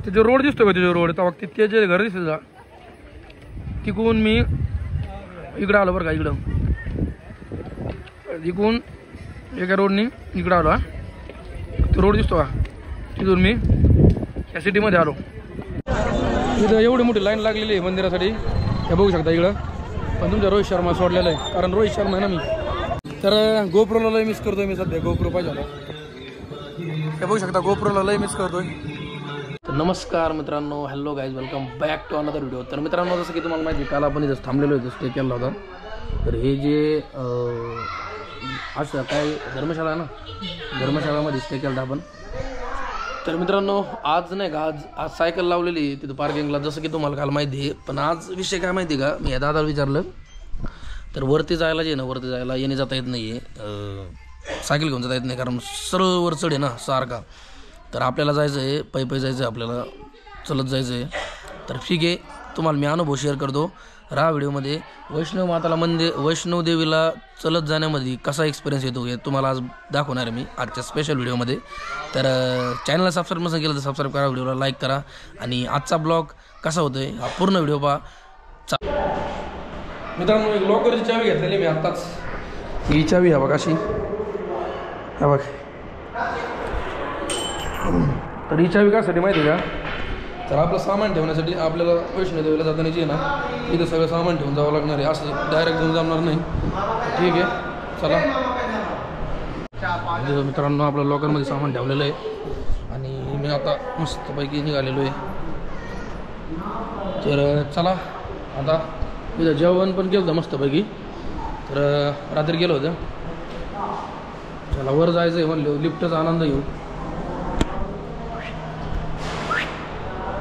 ते जो रोड दिसतो का ते जो रोड तेव्हा ते जे घर दिसतं का तिकून मी इकडं आलो बरं का इकडं इकून एका रोडनी इकडं आलो हा तो रोड दिसतो का तिथून मी या सिटीमध्ये आलो। इथं एवढी मोठी लाईन लागलेली आहे मंदिरासाठी हे बघू शकता इकडं पण तुमच्या रोहित शर्मा सोडलेलं आहे कारण रोहित शर्मा आहे ना मी तर गोप्रोला लय मिस करतोय मी सध्या गोप्रो पाहिजे हे बघू शकता गोप्रोला लय मिस करतोय। तर नमस्कार मित्रांनो hello guys welcome back to another video. तर मित्रांनो जसं की तुम्हाला माहिती काल आपण इथं थांबलेलो होतो स्टे केला होता तर हे जे असं काय धर्मशाळा ना धर्मशाळामध्ये स्टे केला आपण। तर मित्रांनो आज नाही का आज सायकल लावलेली तिथं पार्किंगला जसं की तुम्हाला काल माहिती आहे पण आज विषय काय माहिती का मी या दादाला विचारलं तर वरती जायला जे ना वरती जायला येणे जाता येत नाही आहे सायकल घेऊन जाता येत नाही कारण सरळ वर चढ आहे ना सारखा तर आपल्याला जायचं आहे पायी जायचं आहे आपल्याला चलत जायचं आहे। तर ठीक आहे तुम्हाला मी अनुभव शेअर करतो राहा व्हिडिओमध्ये वैष्णव माताला वैष्णव देवीला चलत जाण्यामध्ये कसा एक्सपिरियन्स येतो हे तुम्हाला आज दाखवणार आहे मी आजच्या स्पेशल व्हिडिओमध्ये। तर चॅनलला सबस्क्राईब नसेल केलं तर सबस्क्राईब करा व्हिडिओला लाईक करा आणि आजचा ब्लॉग कसा होतोय हा पूर्ण व्हिडिओ पहा। मित्रांनो एक लॉकरची चावी घेतलेली मी आत्ताच ही चावी आहे बघ अशी हा बघ तर ही चावी कासाठी माहिती आहे का तर आपलं सामान ठेवण्यासाठी आपल्याला वैष्णोदेवीला जाताना जे ना इथं सगळं सामान ठेवून जावं लागणार आहे असं डायरेक्ट घेऊन जमणार नाही। ठीक आहे चला मित्रांनो आपलं लॉकरमध्ये सामान ठेवलेलं आहे आणि मी आता मस्तपैकी निघालेलो आहे। तर चला आता इथं जेवण पण केलं होतं मस्तपैकी तर रात्री गेलो होतं चला वर जायचं आहे म्हणलं लिफ्टचा आनंद घेऊ।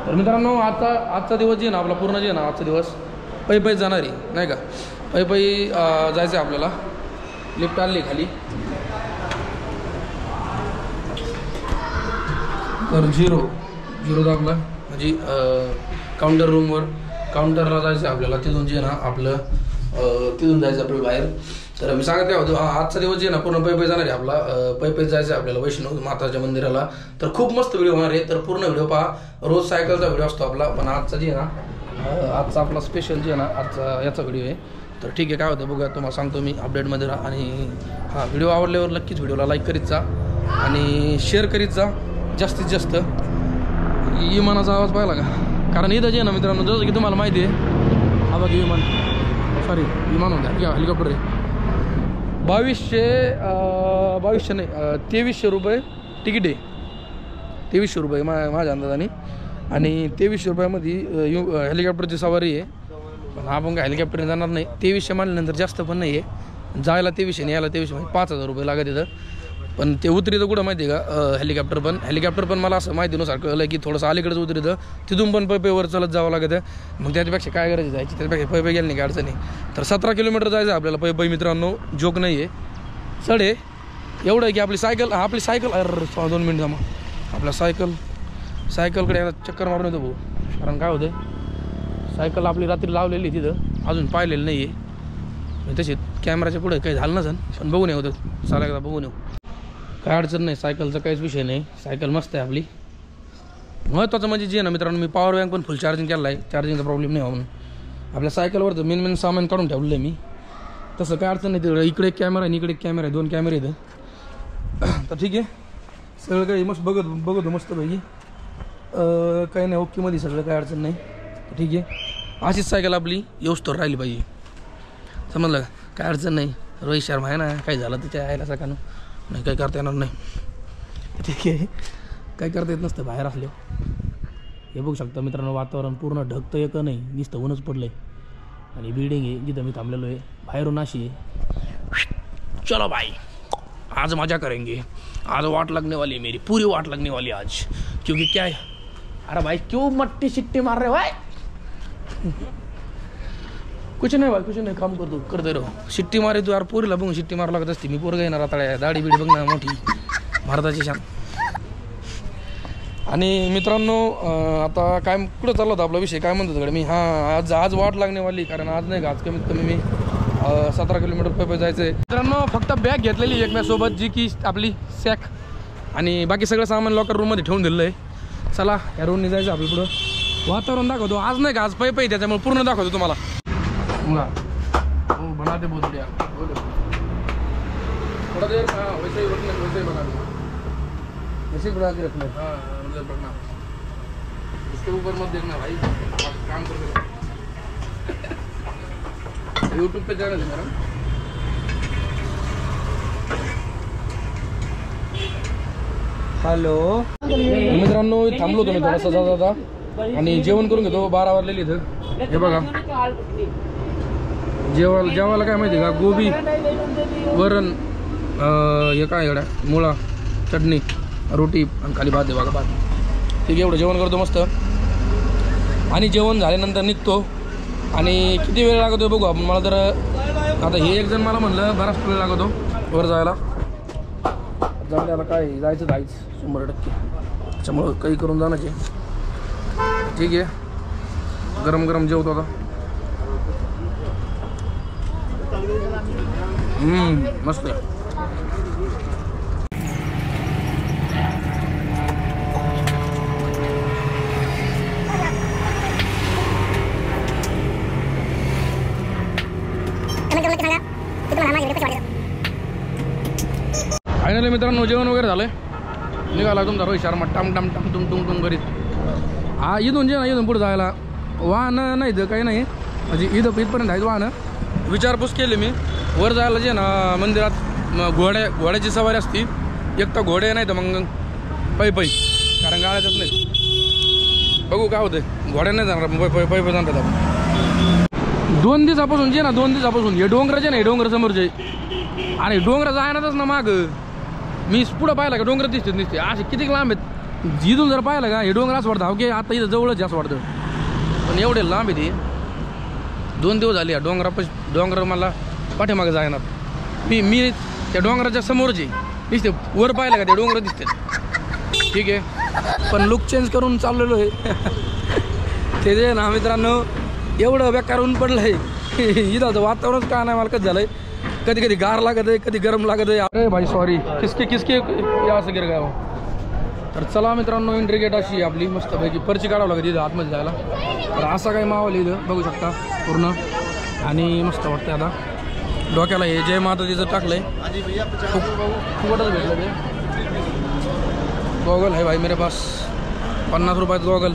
तर मित्रांनो आजचा दिवस जे ना आपला पूर्ण जे ना आजचा दिवस पायी जाणार आहे नाही का पायी जायचं आहे आपल्याला लिफ्ट आली खाली तर झिरो दाबला म्हणजे काउंटर रूमवर काउंटरला जायचं आहे आपल्याला तिथून जे ना आपलं तिथून जायचं आपल्याला बाहेर। तर मी सांगत काय होतो आजचा दिवस जे ना पूर्ण पायी जाणार आहे आपला पायी जायचं आहे आपल्याला वैष्णव माताच्या मंदिराला। तर खूप मस्त व्हिडिओ होणार आहे तर पूर्ण व्हिडिओ पहा रोज सायकलचा व्हिडिओ असतो आपला पण आजचा जे ना आजचा आपला स्पेशल जे ना आजचा याचा व्हिडिओ आहे। तर ठीक आहे काय होतं बघा तुम्हाला सांगतो मी अपडेटमध्ये राहा आणि हा व्हिडिओ आवडल्यावर नक्कीच व्हिडिओला लाईक करीत जा आणि शेअर करीत जा जास्तीत जास्त। विमानाचा आवाज पाहिला का कारण इथं जे ना मित्रांनो जसं की तुम्हाला माहिती आहे हा बघ विमान होत्या हेलिकॉप्टर आहे 2200 नाही 2300 रुपये तिकीट आहे 2300 रुपये माझ्या अंदाजाने आणि 2300 रुपयामध्ये हेलिकॉप्टरची सवारी आहे पण आपण काय हेलिकॉप्टरने जाणार नाही 2300 मानल्यानंतर जास्त पण नाही आहे जायला 2300 आणि यायला 2300 म्हणजे 5000 रुपये लागत येतं पण ते उतरितं कुठं माहिती आहे का हेलिकॉप्टर पण मला असं माहितीनुसार कळलं की थोडंसं अलीकडेच उतरितं तिथून पण पायीवर चलत जावं लागतं मग त्याच्यापेक्षा काय करायचं जायची त्याच्यापेक्षा पायी गेलं नाही काय अडचणी। तर 17 किलोमीटर जायचं आपल्याला पायी मित्रांनो जोक नाही आहे चढ आहे एवढं आहे की आपली सायकल अरे 2 मिनिट जमा आपल्या सायकलकडे याला चक्कर मारून येतो भाऊ कारण काय होतं सायकल आपली रात्री लावलेली तिथं अजून पाहिलेलं नाही आहे तसे कॅमेराच्या पुढे काही झालं नसेल पण बघून येऊ होतं चाला एकदा बघून येऊ काय अडचण नाही सायकलचा काहीच विषय नाही सायकल मस्त आहे आपली। महत्त्वाचं म्हणजे जे ना मित्रांनो मी पॉवर बँक पण फुल चार्जिंग केला आहे चार्जिंगचा प्रॉब्लेम नाही म्हणून आपल्या सायकलवरचं मेन सामान काढून ठेवलेलं आहे मी तसं काय अडचण नाही तिकडे इकडे एक कॅमेरा आणि इकडे एक कॅमेरा आहे 2 कॅमेरे आहेत। तर ठीक आहे सगळं काही मस्त बघतो मस्त पैकी काही नाही ओकेमध्ये सगळं काय अडचण नाही ठीक आहे अशीच सायकल आपली येऊस्तोवर राहिली पाहिजे समजलं का काय अडचण नाही। रोहित शर्मा आहे ना काही झालं त्याच्या यायला सकाळनं नाही काही करता येणार नाही ठीक आहे काही करता येत नसतं बाहेर असले हे बघू शकता मित्रांनो वातावरण पूर्ण ढगतं एक नाही नुसतं ऊनच पडलं आहे आणि बिल्डिंग आहे जिथं मी थांबलेलो आहे बाहेरून अशी आहे चलो भाई आज मजा करेंगे आज वाट लगने वाली मेरी पूरी वाट लगने वाली आज क्योंकि क्या है अरे भाई क्यों मट्टी शिट्टी मार रहे भाई कुछ नाही भाई कुछ नाही काम करते रहो शिट्टी मारे तू यार पोरीला बघून शिट्टी मारू लागत असते मी पोरगा येणार आता दाढी बिडी बघ ना मोठी भारताची शान। आणि मित्रांनो आता काय कुठं चालला होता आपला विषय काय म्हणतो तिकडे मी आज वाट लागणेवाली कारण आज नाही का आज कमीत कमी मी 17 किलोमीटर पायी जायचं आहे। मित्रांनो फक्त बॅग घेतलेली एक माझ्यासोबत जी की आपली सॅक आणि बाकी सगळं सामान लॉकर रूममध्ये ठेवून दिलेलं आहे चला या रोडनी जायचं आपलं पुढं वातावरण दाखवतो आज नाही का आज पै त्याच्यामुळे पूर्ण दाखवतो तुम्हाला बनाते बहुत बढ़िया थोड़ा देर वैसे ही रखना वैसे ही बना वैसे ही बना के रखना हाँ मतलब रखना इसके ऊपर मत देखना भाई काम कर यूट्यूब पे चैनल है मेरा हॅलो मित्रांनो थांबलो तुम्ही थोडासा जाता आणि जेवण करून घेतो 12 वाजलेली इथं हे बघा जेवायला काय माहिती का गोबी वरण हे काय एवढ्या मुळा चटणी रोटी आणि खाली भात आहे बघा भात ठीक आहे एवढं जेवण करतो मस्त आणि जेवण झाल्यानंतर निघतो आणि किती वेळ लागतो बघू आपण मला तर आता हे एक जण मला म्हणलं बराच वेळ लागतो वर जायला जाऊन आता काय जायचं 100% त्याच्यामुळं काही करून जाण्याचे ठीक आहे गरम गरम जेवतो आता मस्त आहे फायनली मित्रांनो जेवण वगैरे झालंय निघाला तुमचा रोहित शर्मा टाम टाम टाम टुम टुम टुम करीत हा इथून जे ना इथून पुढे जायला वाहनं नाही तर काही नाही म्हणजे इथपर्यंत आहेत वाहनं विचारपूस केली मी वर जायला जे ना मंदिरात घोड्याची सवारी असती एक तर घोडे नाही तर मग पै कारण गाड्याच्याच नाही बघू काय होतं घोड्या नाही जाणार पै जाणार आपण 2 दिवसापासून जे ना 2 दिवसापासून हे डोंगराचे ना हे डोंगर समोरचे आणि डोंगर जायनाच ना माग मी पुढं पाहिलं का डोंगर दिसते असे किती लांब आहेत इथून जर पाहिलं का हे डोंगर असं वाटतं की आता इथं जवळच असं वाटतं पण एवढे लांब आहे ते 2 दिवस झाले डोंगर मला पाठीमागे जायनात मी त्या डोंगराच्या समोरचे दिसते वर पाहिलं का ते डोंगर दिसते ठीक आहे पण लुक चेंज करून चाललेलो आहे ते जे ना मित्रांनो एवढं बेकार ऊन पडलं आहे इथं वातावरणच काय नाही मला कसं झालं आहे कधी कधी गार लागत आहे कधी गरम लागत आहे अरे भाई सॉरी किसके या असं गिर गाव तर चला मित्रांनो एंट्री गेट अशी आपली मस्तपैकी पर्ची काढावं लागते इथं आतमध्ये जायला तर असा काही माहोल इथं बघू शकता पूर्ण आणि मस्त वाटतं आता डोक्याला हे जय माताजीचं टाकलंय फुकटच भेटलं ते गॉगल आहे भाई मेरे पास 50 रुपयात गॉगल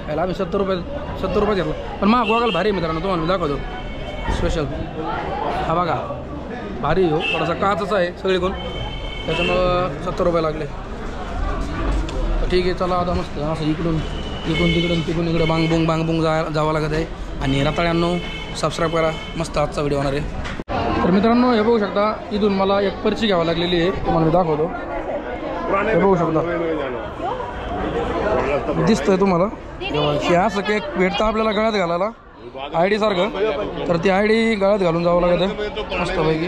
याला आम्ही 70 रुपये घेतला पण मा गॉगल भारी मित्रांनो तुम्हाला दाखवतो स्पेशल हा बघा भारी हो थोडासा काचचा आहे सगळीकडून त्याच्यामुळं 70 रुपये लागले ठीक आहे चला आता मस्त असं इकडून तिकडून इकडं बांगबुंग जावं लागत आहे आणि रताळ्यांनो सबस्क्राईब करा मस्त आजचा व्हिडिओ होणार आहे तर मित्रांनो हे बघू शकता इथून मला एक पर्ची घ्यावी लागलेली आहे तुम्हाला मी दाखवतो हे बघू शकता दिसतंय तुम्हाला हे असं केक भेटतं आपल्याला गळ्यात घालायला ID सारखं तर ती ID गळ्यात घालून जावं लागत आहे मस्तपैकी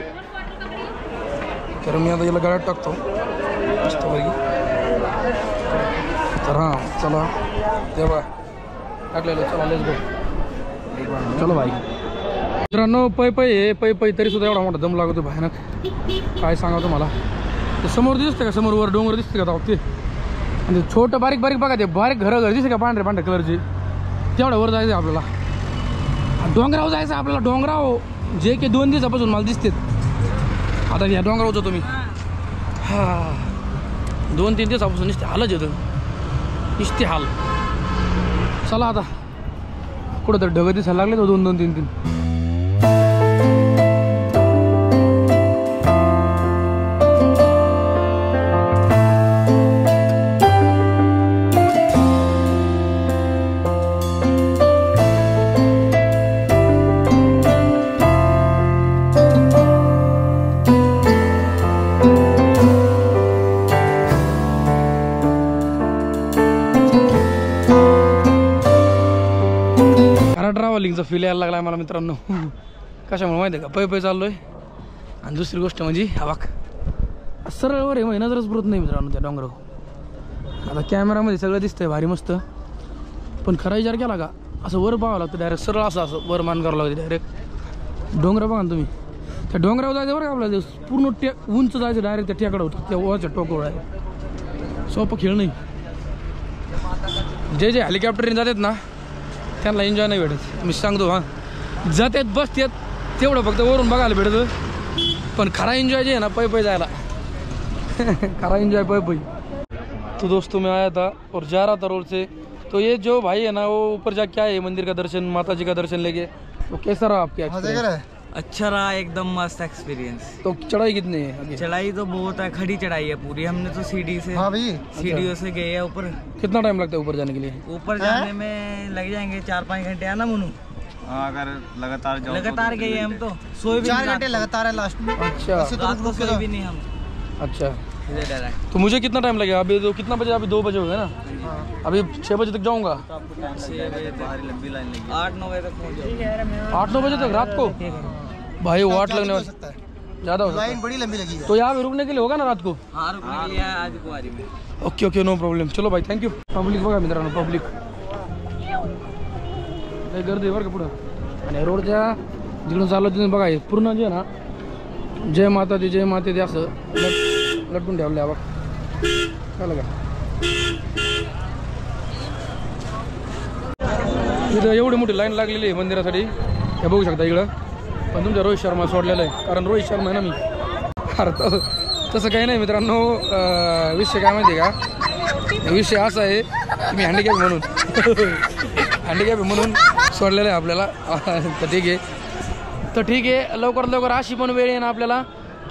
तर मी आता याला गळ्यात टाकतो मस्तपैकी तर हां चला ते बघा टाकलेलं चला लेट्स गो चलो भाई मित्रांनो पै तरीसुद्धा एवढा मोठा दम लागतो भयानक काय सांगा तुम्हाला ते समोर दिसतं का समोर वर डोंगर दिसते का ते आणि छोटं बारीक बघा ते बारीक घर दिसते का पांढऱ्या कलरची तेवढ्या वर जायचं आपल्याला डोंगराव जायचं आपल्याला डोंगराव जे की 2 दिवसापासून मला दिसते आता या डोंगराव जातो मी हा 2-3 दिवसापासून नुसते हालच येतं नुसते हाल चला आता कुठं तर ढग दिसायला लागले तो 2-3 ट्रॅव्हलिंगचा फील यायला लागला मला मित्रांनो कशामुळे माहिती आहे का पै चाललोय आणि दुसरी गोष्ट म्हणजे हवाक सरळवर आहे नजरच पुरत नाही मित्रांनो त्या डोंगरावर आता कॅमेरामध्ये सगळं दिसतंय भारी मस्त पण खरा विचार केला का असं वर पाहावं लागतं डायरेक्ट सरळ असं वर मान करावं लागतं डायरेक्ट डोंगर बघा ना तुम्ही त्या डोंगरावर जायचं बरं का आपल्याला पूर्ण उंच जायचं डायरेक्ट त्या टेकडावर त्या वरच्या टोकावर आहे सोपं खेळ नाही जे जे हेलिकॉप्टरने जातात ना त्यांना एन्जॉय नाही भेटत, मी सांगतो. हां जातात बसतात तेवढं फक्त वरून बघायला भेटतं, पण खरा एन्जॉय जे है ना पै जायला खरा एन्जॉय पै. तो दोस्तों मैं आया था और जा रहा था रोड से, तो ये जो भाई है ना वो ऊपर जाके आए मंदिर का दर्शन, माता जी का दर्शन लेके, तो कैसा रहा आपके एक्सपीरियंस? अच्छा रहा, एकदम मस्त एक्सपीरियंस. तो चढ़ाई कितनी है आगे? चढ़ाई तो बहुत है, खड़ी चढ़ाई है पूरी. हमने तो सीढ़ी से, हाँ भाई सीढ़ियों से गए हैं ऊपर. कितना टाइम लगता है ऊपर जाने के लिए? ऊपर जाने में लग जाएंगे 4-5 घंटे, है ना मुनु? अगर लगातार जाओ, लगातार गए हम तो सोए भी 4 घंटे लगातार है लास्ट में. अच्छा रात को सोए भी नहीं हम. अच्छा तो मुझे कितना टाइम लगेगा? अभी तो कितना बजे? अभी 2 बजे हो गए ना. अभी 6 बजे तक जाऊंगा. 6 बजे बाहर लंबी लाइन लगी. 8-9 बजे तक पहुंच जाओ. 8-9 बजे तक रात को? भाई वाट लगने वाला ज्यादा हो, लाइन बड़ी लंबी लगी है. तो यहाँ पे रुकने के लिए होगा ना रात को? हाँ रुकने के लिए आज कुमारी में. Okay okay no problem. चलो भाई थँक्यू. पब्लिक बघा मित्रांनो, पब्लिक लय गर्दी बरं का पुढं. आणि रोडच्या जिकडून चाललो तिथून बघा हे पूर्ण जे ना जय माता दी असं लटकून ठेवलं आहे बघ. कळलं का? इथं एवढी मोठी लाईन लागलेली आहे मंदिरासाठी, हे बघू शकता इकडं. पण तुमच्या रोहित शर्मा सोडलेलं आहे, कारण रोहित शर्मा आहे ना मी. अरे तसं काही नाही मित्रांनो. विषय काय माहिती आहे का? विषय असा आहे की मी हँडिकॅप म्हणून सोडलेलं आहे आपल्याला. तर ठीक आहे. लवकरात लवकर अशी पण वेळ आहे ना आपल्याला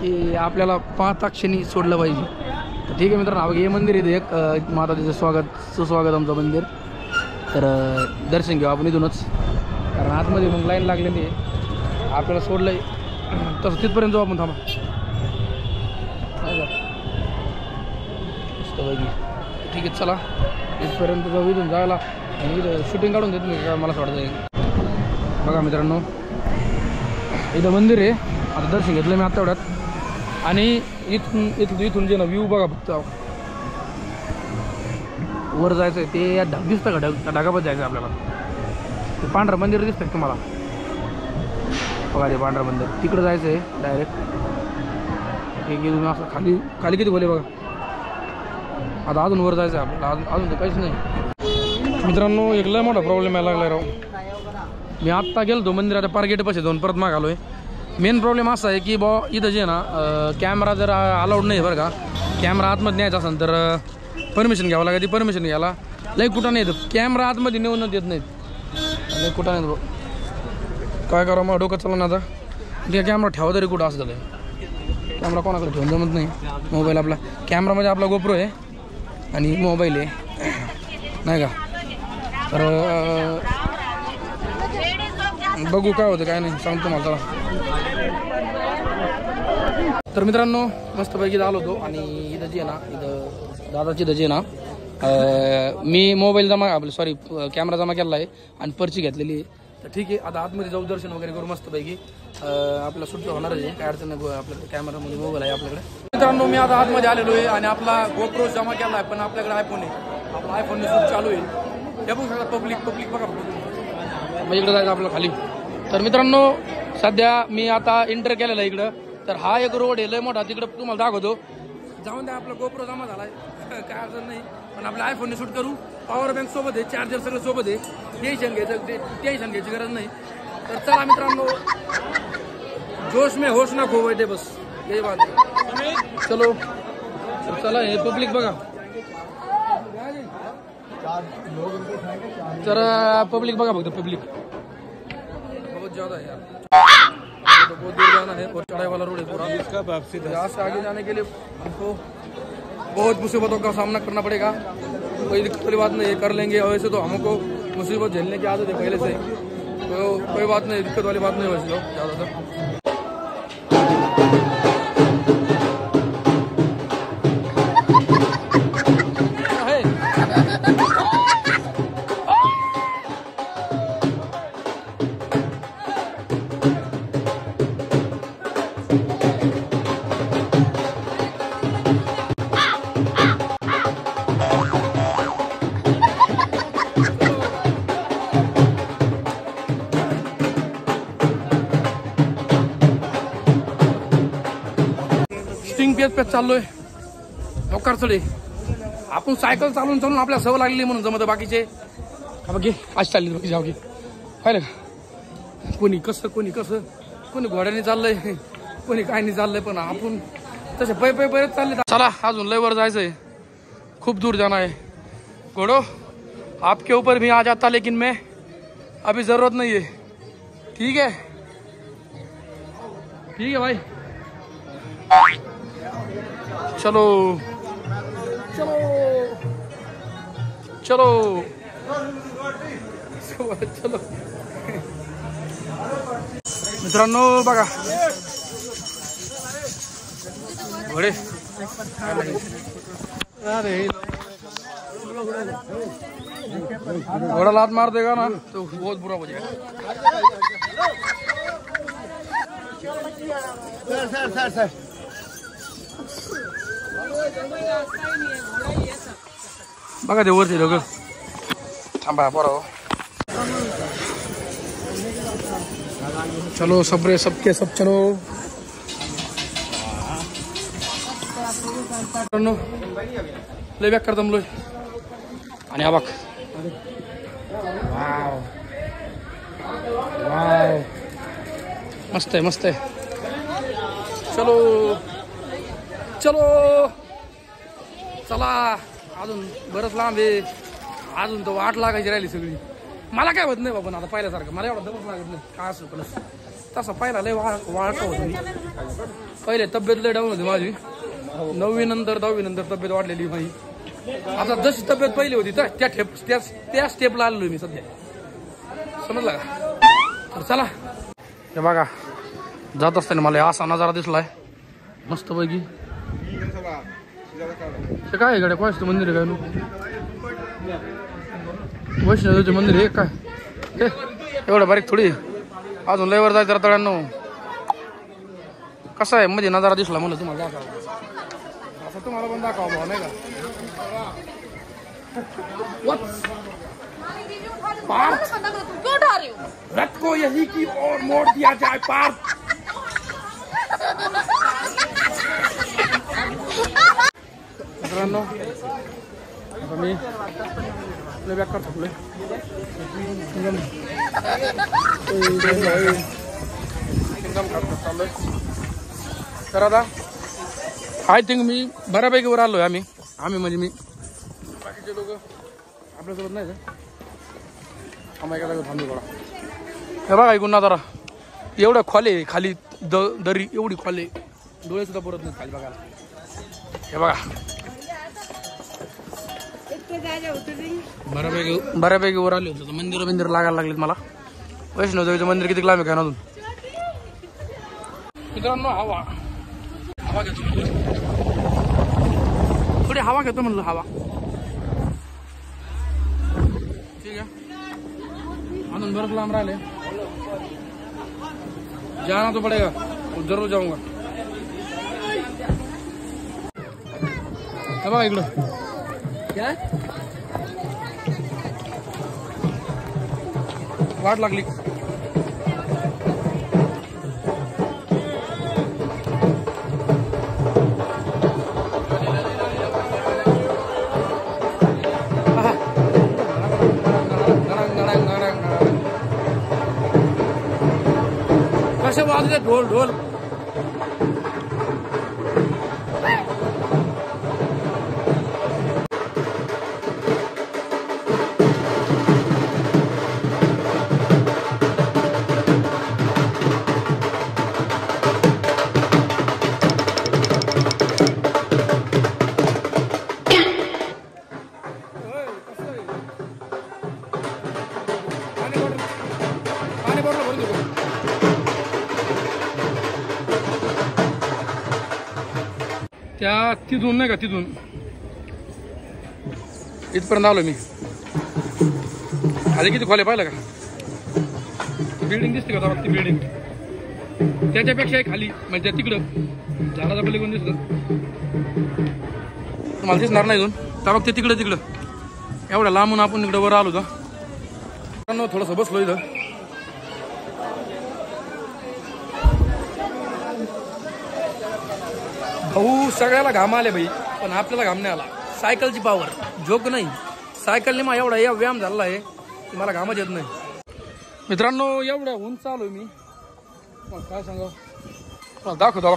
की आपल्याला पाहता क्षणी सोडलं पाहिजे. तर ठीक आहे मित्रांनो, हे मंदिर आहे एक माताजीचं सुस्वागत आमचं मंदिर. तर दर्शन घेऊ आपण इथूनच, कारण आतमध्ये मग लाईन लागलेली आहे. आपल्याला सोडलं आहे तसं तिथपर्यंत जाऊ आपण. थांबा ठीक आहे चला इथपर्यंत जाऊ. इथून जायला आणि इथं शूटिंग काढून देत नाही का मला सोडायचं. बघा मित्रांनो इथं मंदिर आहे. आता दर्शन घेतलं मी आता एवढ्यात. आणि इथून जे ना व्ह्यू बघा फक्त. वर जायचं आहे ते दिसतं का ढगापत जायचं आहे आपल्याला. ते पांढरं मंदिर दिसतं तुम्हाला बघा, ते पांढरं मंदिर तिकडं जायचं आहे डायरेक्ट. ठीक आहे. तुम्ही असं खाली किती बोले बघा. आता अजून वर जायचं आहे आपल्याला. अजून तर काहीच नाही मित्रांनो. एक लय मोठा प्रॉब्लेम यायला लागला राव. मी आत्ता गेलो मंदिराच्या पार गेटपाशी जाऊन परत माग आलो आहे. मेन प्रॉब्लेम असा आहे की बॉ इथं जे ना कॅमेरा जर अलाउड नाही बरं का. कॅमेरा आतमध्ये न्यायचा असेल तर परमिशन घ्यावं लागेल. ती परमिशन घ्यायला लई कुठं नाही येतं. कॅमेरा आतमध्ये नेऊन देत नाहीत. लई कुठं नाही बघ. काय करावं मग डोकं चाललं ना आता. ते कॅमेरा ठेवा तरी कुठं असं झालं. कॅमेरा कोणाकडे ठेवून जमत नाही. मोबाईल आपला कॅमेरामध्ये आपला गोप्रो आहे आणि मोबाईल आहे नाही का. तर बघू काय होतं काय नाही सांगतो मला चला. तर मित्रांनो मस्तपैकी आलो होतो आणि इथं जे आहे ना इथं दादाची इथं जे ना मी मोबाईल कॅमेरा जमा केला आहे आणि पर्ची घेतलेली आहे. तर ठीक आहे आता आतमध्ये जाऊ दर्शन वगैरे करू मस्तपैकी. आपला सुट्टी होणारच आहे काय अडचण नाही. आपल्याकडे कॅमेरामध्ये मोबाईल आहे आपल्याकडे. मित्रांनो मी आता आतमध्ये आलेलो आहे आणि आपला गोप्रो जमा केला आहे पण आपल्याकडे आयफोन आहे. आपला आयफोनने शूट चालू आहे. हे बघू शकता पब्लिक बघा मग इकडं जायचं आपलं खाली. तर मित्रांनो सध्या मी आता एंटर केलेला आहे इकडं. तर हा एक रोड आहे लय मोठा, तिकडं तुम्हाला दाखवतो. जाऊन द्या आपला गोप्रो जमा झाला आहे काय अडचण नाही. पण आपल्या आयफोनने शूट करू. पॉवर बँक सोबत आहे, चार्जर सगळं सोबत आहे. टेन्शन घ्यायची गरज नाही. तर चला मित्रांनो जोश में होश ना खोवायचे बस हे बात. चलो तर चला हे पब्लिक बघा. तर पब्लिक बघा फक्त पब्लिक बहुत ज़्यादा है यार. तो बहुत दूर जाना है और चढ़ाई वाला रोड है पूरा. यहाँ से आगे जाने के लिए हमको बहुत मुसीबतों का सामना करना पड़ेगा. कोई दिक्कत वाली बात नहीं है, कर लेंगे. और वैसे तो हमको मुसीबत झेलने की आदत है पहले से, तो कोई बात नहीं, दिक्कत वाली बात नहीं है वैसे तो ज़्यादातर. पेच चाललोय लवकर चढे. आपण सायकल चालून चालून आपल्या सवय लागली म्हणून जमत. बाकीचे हा बघे आज चालली बाकी जाऊ घे पाहिलं का. कोणी कसं कोणी घोड्याने चाललंय, कोणी काय नाही चाललंय, पण आपण तसे पै बरेच चालले. चला अजून लय वर जायचंय, खूप दूर जाना है. घोड़ो आपके ऊपर भी आ जाता, लेकिन मैं अभी जरूरत नहीं है. ठीक है भाई, चलो चलो चलो चलो. मित्रांनो बघा घोडे, घोड़ा लात मार देगा ना तो बहुत बुरा हो जाएगा. सर बघा ते वरचे लोक. थांबा बरोबर. चलो सबरे सबके सब चलो. लय बॅक कर दमलोय. आणि हा बघ, वाव वाव, मस्त आहे मस्त आहे. चलो चलो चला. अजून बरंच लांब आहे, अजून तर वाट लागायची राहिली सगळी. मला काय होत नाही बाबा आता पहिल्यासारखं, मला एवढा दमच लागत नाही काय असं. पण तसं पहिला लय वाळका होत मी. पहिले तब्येत लय डाऊन होती माझी, 9वी नंतर 10वी नंतर तब्येत वाढलेली माझी. आता जशी तब्येत पहिली होती तर त्या स्टेपला आलेलो मी सध्या, समजलं का. तर चला हे बघा, जात असताना मला असा नजारा दिसलाय मस्त पैकी. ते काय इकडे कोणाचं मंदिर आहे काय, वैष्णवदेवीचे मंदिर आहे काय. हे एवढं बारीक थोडी, अजून लयवर जायचं तळ्यांनो. कसं आहे मध्ये नजारा दिसला म्हणून तुम्हाला दाखवा, असं तुम्हाला पण दाखवा भाऊ नाही का. रथ को यही की ओर मोड़ दिया जाए पार्थ. मित्रांनो आता मी बॅक कर थकलोय. चाललोय तर आता आय थिंक मी बऱ्यापैकी वर आलोय. आम्ही म्हणजे मी, बाकीचे लोक आपल्यासोबत नाही का. आम्हा एका जागा थांबलो थोडा. हे बघा ऐकून ना जरा, एवढं खोले खाली दरी, एवढी खोले, डोळे सुद्धा पुरत नाही खाली बघायला. हे बघा बऱ्यापैकी वर आले होते. मंदिर लागायला लागलेत मला. वैष्णवदेवीचं मंदिर किती लांब आहे काय अजून. मित्रांनो हवा घेतो, थोडी हवा घेतो म्हणलं. हवा ठीक आहे. अजून बरंच लांब राहिले, जाना तो पडेगा, जरूर जाऊंगा. बघा इकडं काय वाट लागली. कसे वाजले ढोल ढोल. त्या तिथून नाही का, तिथून इथपर्यंत आलो मी. आधी किती खोले पाहिलं का. बिल्डिंग दिसते का ती बिल्डिंग, त्याच्यापेक्षा खाली म्हणजे तिकडं झाडाचा पलीकडून दिसतं तुम्हाला दिसणार नाही. इथून त्या बघ ते तिकडं एवढ्या लांबून आपण इकडं वर आलो होतो. थोडंसं बसलो इथं. भाऊ सगळ्याला घाम आले भाई, पण आपल्याला घाम नाही आला. सायकलची पावर जोक नाही. सायकलने मला एवढा या व्यायाम झाला आहे की मला घामच येत नाही. मित्रांनो एवढ्या उंच आलोय मी, काय सांगा मला दाखवतो.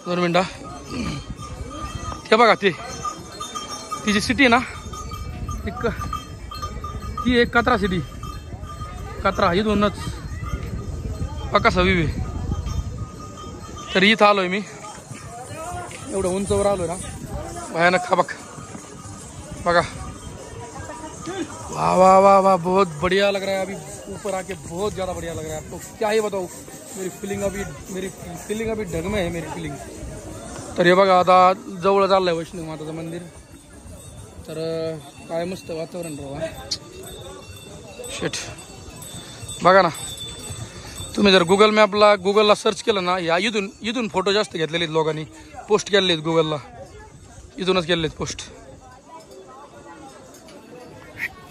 2 मिनटं. हे बघा ती जी सिटी आहे ना ती एक कतरा सिटी. कतरा इथूनच पक्का सवी. तर इथं आलोय मी, एवढं उंचवर आलोय ना, भयानक खाबक. बघा वाह वाह वाह वाह, बहुत बढ़िया लग रहा है. अभी ऊपर आके बहुत ज़्यादा बढ़िया लग रहा है. आपको क्या ही बताओ, मेरी फीलिंग अभी ढग में है मेरी फीलिंग. तर हे बघा आता जवळ चाललंय वैष्णवी माताचं मंदिर. तर काय मस्त वातावरण राहा. शेट बघा ना, तुम्ही जर गुगलला सर्च केलं ना, या इथून फोटो जास्त घेतलेले आहेत लोकांनी, पोस्ट केलेले आहेत गुगलला, इथूनच केलेले आहेत पोस्ट.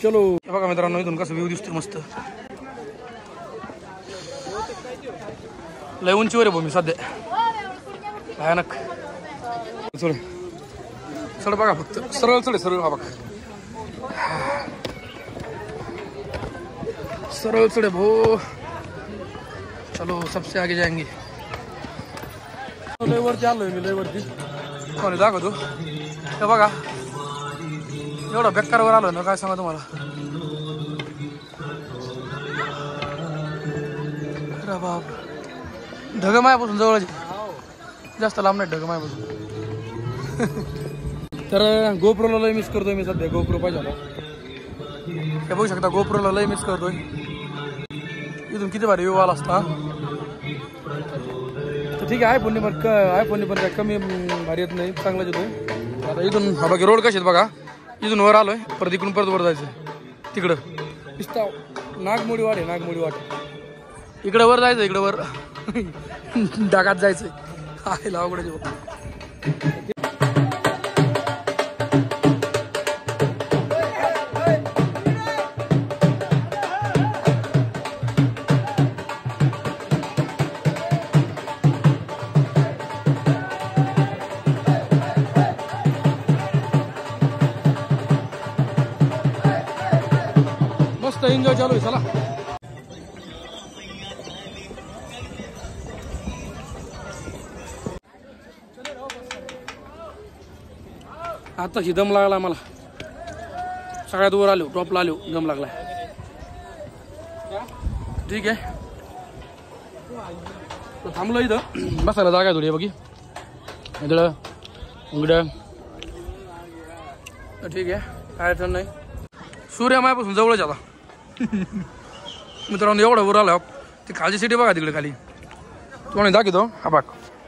चलो बघा मित्रांनो इथून कसं व्ह्यू दिसतो मस्त. लय उंचीवर आहे भूमी सध्या, भयानक. चढ बघा फक्त सरळ चढ, सरळ बघा सरळ चढे भो. चलो सबसे आगे जाएंगे. लय वरती आलोय मी, लय वरती कोणी दाखवतो. हे बघा एवढा बेकारवर आलो ना, काय सांगा तुम्हाला. अरे बाप, ढग मायापासून जवळच, जास्त लांब नाही ढग मायापासून. तर गोप्रोला लय मिस करतोय मी सध्या. गोप्रो पाहिजे होता. हे बघू शकता, गोप्रोला लय मिस करतोय. इथून किती भारी व्ह्यू आला असता. तर ठीक आहे, आयफोनने पण काय कमी भारी येत नाही, चांगलाच येतोय. आता इथून हा बाकी रोड कसे आहेत बघा. इथून वर आलोय, परत इकडून परत वर जायचं तिकडं. दिसता नागमोडी वाट आहे, नागमोडी वाट. इकडं वर जायचं, इकडं वर डागात जायचंय. आहे लावकडे मस्त एन्जॉय चालू आहे. चला आताशी दम लागला मला. सगळ्यात वर आलो, टॉपला आलो, दम लागला. ठीक आहे, थांबलो इथं बसायला जागा थोडी बघी इकडं इकडं. ठीक आहे, काय अडचण नाही. सूर्य मायापासून जवळच आता. मित्रांनो एवढं वर आलं. ती खालची सिटी बघा तिकडे खाली, तुम्हाला दाखवतो. हा बाग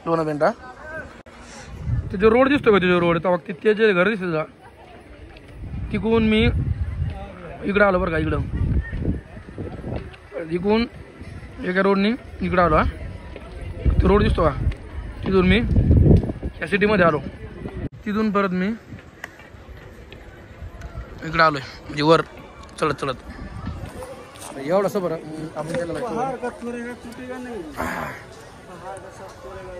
2 मिनटं. ते जो रोड दिसतो का, ते जो रोड ते जे घर दिसतं का, तिकून मी इकडं आलो बरं का. इकडं इकून एका रोडनी इकडं आलो. हा तो रोड दिसतो का, तिथून मी या सिटीमध्ये आलो. तिथून परत मी इकडं आलोय, म्हणजे वर चढत चढत. एवढंसं बरं आपण केलं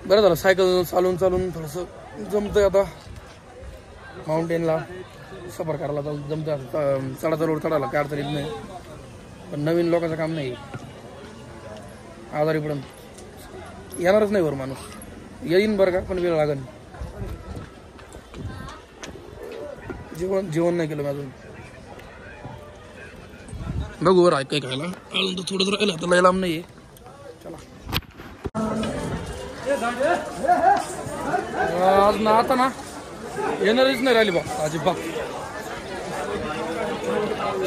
बरं झालं. सायकल चालून थोडंसं जमतंय आता. माउंटेनला सफर करायला जमतं. चढाचा रोड चढायला काय अडचण येत नाही. पण नवीन लोकांचं काम नाही. आजारी पडून येणारच नाही वर माणूस. येईन बरं का, पण वेळ लागेल. जेवण नाही केलं मी अजून. बघू वर काय खायला. अजून तर थोडंच राहिलं, तर लय लांब नाही आहे. चला आज ना, आता ना एनर्जीच नाही राहिली बा अजिबात.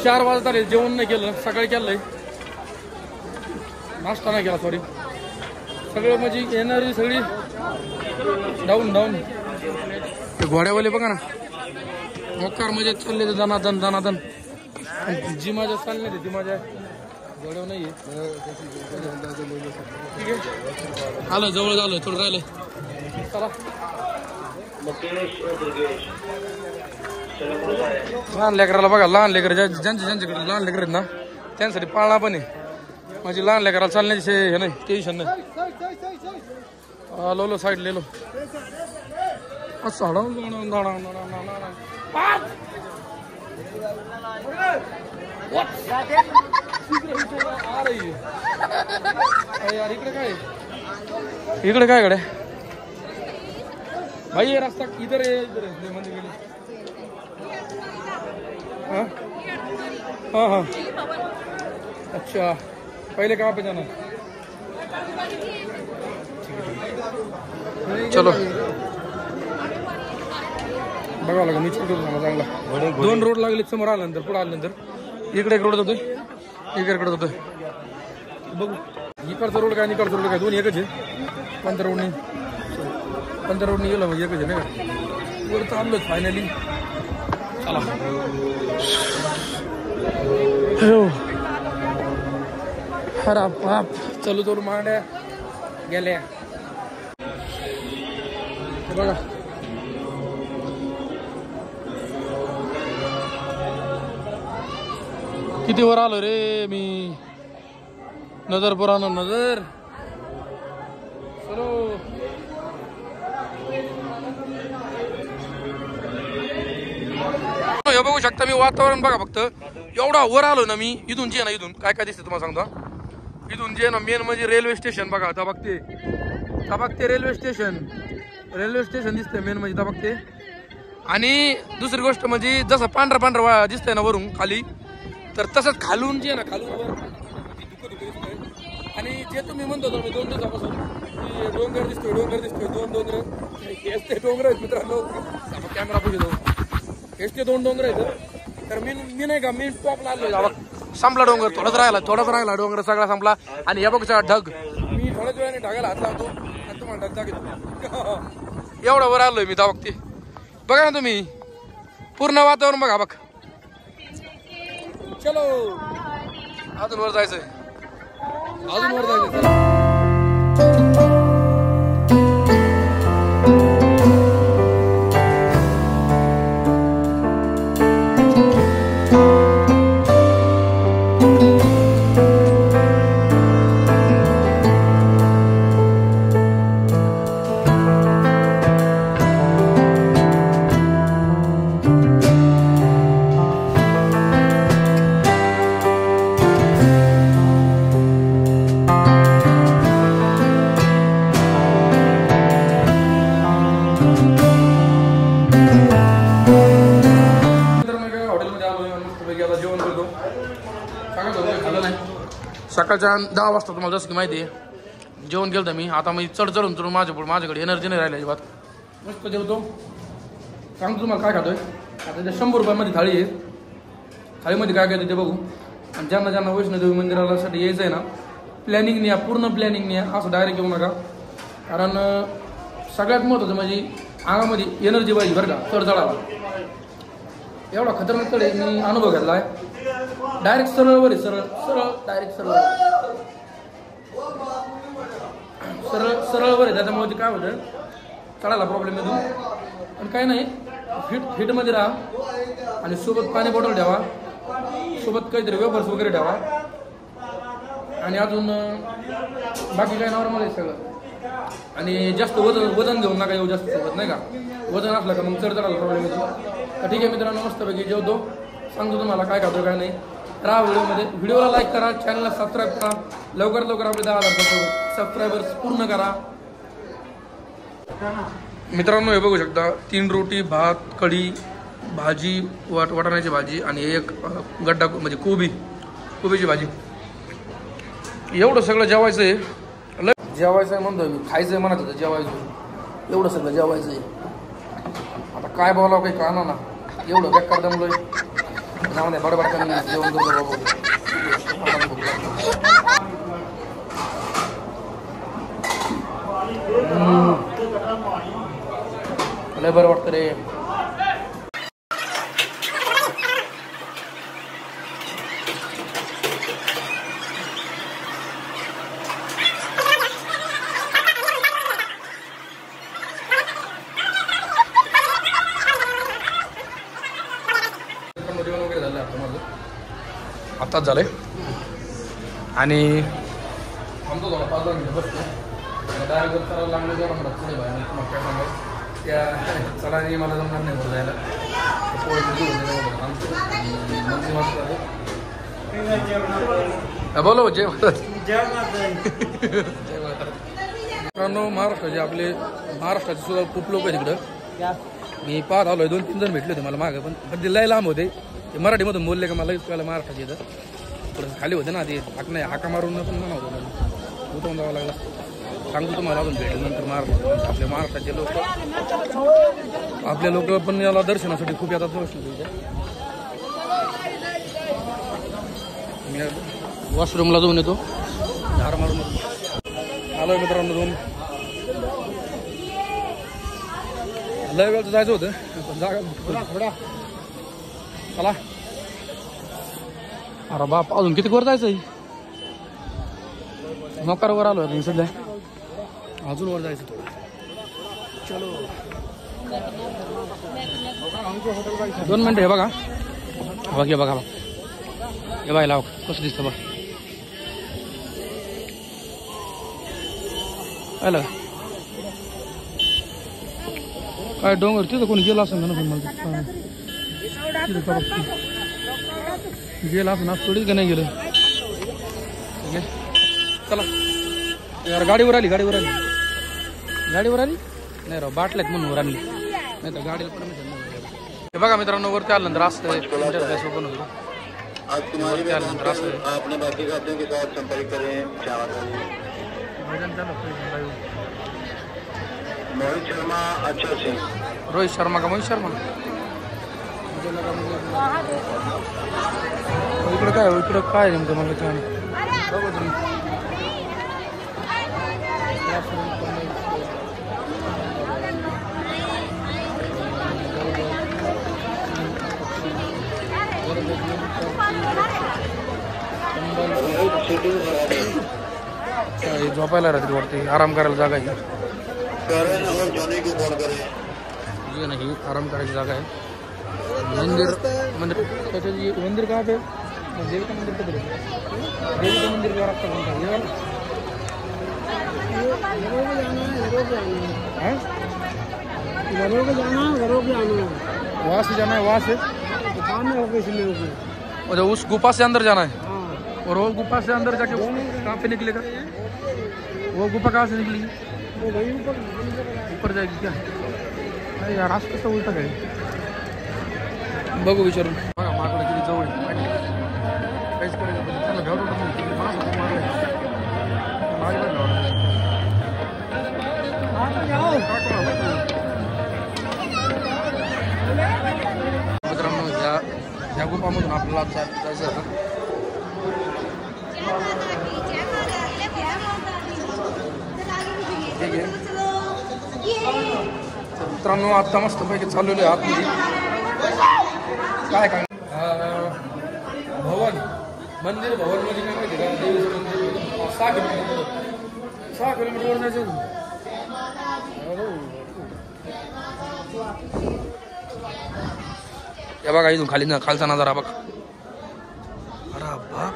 4 वाजता रे, जेवण नाही केलं. सकाळी केलंय, नाश्ता नाही केला, सॉरी. सगळं म्हणजे एनर्जी सगळी डाऊन. ते घोड्यावाले बघा ना, मोकार म्हणजे चालले ते दनादन. जी माझ्या चालले ती माझ्या घोड्यावर नाही आहे. ठीक आहे, आलं जवळ झालं, थोडं राहिलं. चला लहान लेकराला बघा, लहान लेकर ज्यांच्याकडे लहान लेकर आहेत ना, त्यांसाठी पाळणा पण आहे. म्हणजे लहान लेकराला चालण्याची हे नाही, टेन्शन नाही. लो साईड ले लो. इकडे काय कडे भाई ये रास्ता इधर है मंदिर के लिए हाँ हाँ हाँ अच्छा पहले कहाँ पे जाना चलो बघा लागा मी चांगला 2 रोड लागले समोर आल्यानंतर पुढे आल्यानंतर इकडे एक रोड जातोय इकडे जातोय बघू इकडचा रोड काय निकडचा रोड काय दोन्ही एकच आहे पंधरा रोडनी गेलो म्हणजे एकच आहे नाही का वर चाललोच फायनली चला हरा बाप चलू चलू मांड्या गेल्या बघा किती वर आलो रे मी नजर पुराणा नजर चलो हे बघू शकता मी वातावरण बघा फक्त एवढा वर आलो ना मी इथून जे ना इथून काय काय दिसतं तुम्हाला सांगतो इथून जे ना मेन म्हणजे रेल्वे स्टेशन बघा तबकते रेल्वे स्टेशन दिसतंय मेन म्हणजे तबकते आणि दुसरी गोष्ट म्हणजे जसं पांढरा दिसतंय ना वरून खाली तर तसंच खालून जे ना खालून वर दिसतंय आणि जे तुम्ही म्हणतो मी 2 दिवसापासून डोंगर दिसतोय 2 डोंगर हेच ते डोंगर आहेत मित्रांनो कॅमेरा बघतो हेच ते 2 डोंगर आहेत तर मी नाही का मी टॉपला आलो संपला डोंगर थोडाच राहिला डोंगर सगळा संपला आणि या बघा ढग मी थोड्याच वेळाने ढगाला हात लावतो आणि तुम्हाला ढग दाखवतो एवढा वर आलोय मी त्या बघते बघा ना तुम्ही पूर्ण वातावरण बघा बघ चलो अजून वर जायचंय सकाळच्या 10 वाजता तुम्हाला जसं की माहिती आहे जेवण केलं मी आता मी चढून माझ्याकडे एनर्जी नाही राहिली अजिबात मस्त जेवतो सांगतो तुम्हाला काय खातोय आता त्या 100 रुपयामध्ये थाळी आहे थाळीमध्ये काय काय ते बघू आणि ज्यांना वैष्णोदेवी मंदिरासाठी यायचं आहे ना प्लॅनिंगने या पूर्ण प्लॅनिंगने या असं डायरेक्ट येऊ नका कारण सगळ्यात महत्त्वाचं म्हणजे अंगामध्ये एनर्जी पाहिजे बरं का चढावा एवढा खतरनाक चढ मी अनुभव घेतला आहे डायरेक्ट सरळ वर आहे त्याच्यामुळे काय होतं चढायला प्रॉब्लेम येतो पण काही नाही फिटमध्ये राहा आणि सोबत पाणी बॉटल ठेवा सोबत काहीतरी वेफर्स वगैरे ठेवा आणि अजून बाकी काय नॉर्मल आहे सगळं आणि जास्त वजन घेऊन नका येऊ जास्त सोबत नाही का वजन असलं का मग चढायला प्रॉब्लेम येतो तर ठीक आहे मित्रांनो मस्तपैकी जेवतो सांगतो तुम्हाला काय खातो काय नाही राहा व्हिडिओला लाईक करा चॅनलला सबस्क्राईब करा लवकर आपले 10,000 सबस्क्रायबर्स पूर्ण करा मित्रांनो हे बघू शकता 3 रोटी भात कढी भाजी वाटाण्याची भाजी आणि एक गड्डा म्हणजे कोबीची भाजी एवढं सगळं जेवायचं आहे म्हणतोय मी खायचंय म्हणत होतं जेवायचं एवढं सगळं जेवायचं आहे आता काय बोलावं काही कळणार ना एवढं बेकार दमलोय जाऊन बडबडकाने जेवण करतो बाबू लय बरं वाटतं रे आताच झालंय आणि आमचं थोडा 5 मिनिटं बसतो डायरेक्ट करायला लागलं जेव्हा पुढे बाहेर मग काय सांगायचं त्या चढाने मला जमणार नाही वर जायला बोलो जय मित्रांनो महाराष्ट्राचे आपले महाराष्ट्राचे सुद्धा खूप लोक आहेत तिकडं मी पाहत आलोय 2-3 जण भेटले होते मला मागं पण ते लय लांब होते ते मराठीमधून बोलले का मला कळलं महाराष्ट्राचे येतं थोडं खाली होते ना ते हाक नाही हाका मारून पण म्हणा होतं उतरून जावं लागला सांगतो तुम्हाला अजून भेटेल नंतर महाराष्ट्रात आपले महाराष्ट्राचे लोक आपले लोक पण याला दर्शनासाठी खूप येतात मी वॉशरूमला जाऊन येतो झाड मारून आलोय मित्रांनो जाऊन लय वेळचं जायचं होतं पण जागा चला अरे बाप अजून किती वर जायचं मोकार वर आलो मी सध्या अजून वर जायचं थोडं चलो 2 मिनिटं हे बघा बघा हे बाय लाव कसं दिसतं बघ आलं काय डोंगर तिथं कोणी गेला असेल ना पण मला गेला असं ना थोडी का नाही गेलं ठीक आहे चला यार गाडीवर आली नाही राव बाटल्यात म्हणून वर आणली नाही तर गाडीला पण हे बघा मित्रांनो वरती आल्यानंतर असतं ओपन होतो वरती आल्यानंतर असतं रोहित शर्मा का मोहित शर्मा इकडं काय नेमकं मला छान झोपायला राहते वरती आराम करायला जागा आहे नाही आराम करायची जागा आहे मंदिर त्याच्यात मंदिर का पे देवी का मंदिर कधी देवी का मंदिर रास्ता कोणता वहाँ से जाना है वहाँ से और उस गुफा से अंदर जाना है और वो गुफा से अंदर जाके कहाँ पे निकलेगा वो गुफा कहाँ से निकलेगी ऊपर जाएगी क्या अरे यार आज कसं उलटा काय बघू विचारून बघा माकडं किती जवळ काहीच करायचं मित्रांनो ह्या गुफामधून आपल्याला जायचं ठीक आहे मित्रांनो आता मस्त पैकी चाललेलो आहे आतमध्ये काय भवन मंदिर भवन मध्ये काय माहिती का देवीचं मंदिर 6 किलोमीटर वर जायचं या बघा इथून खालचा नजारा बघा अरे बाप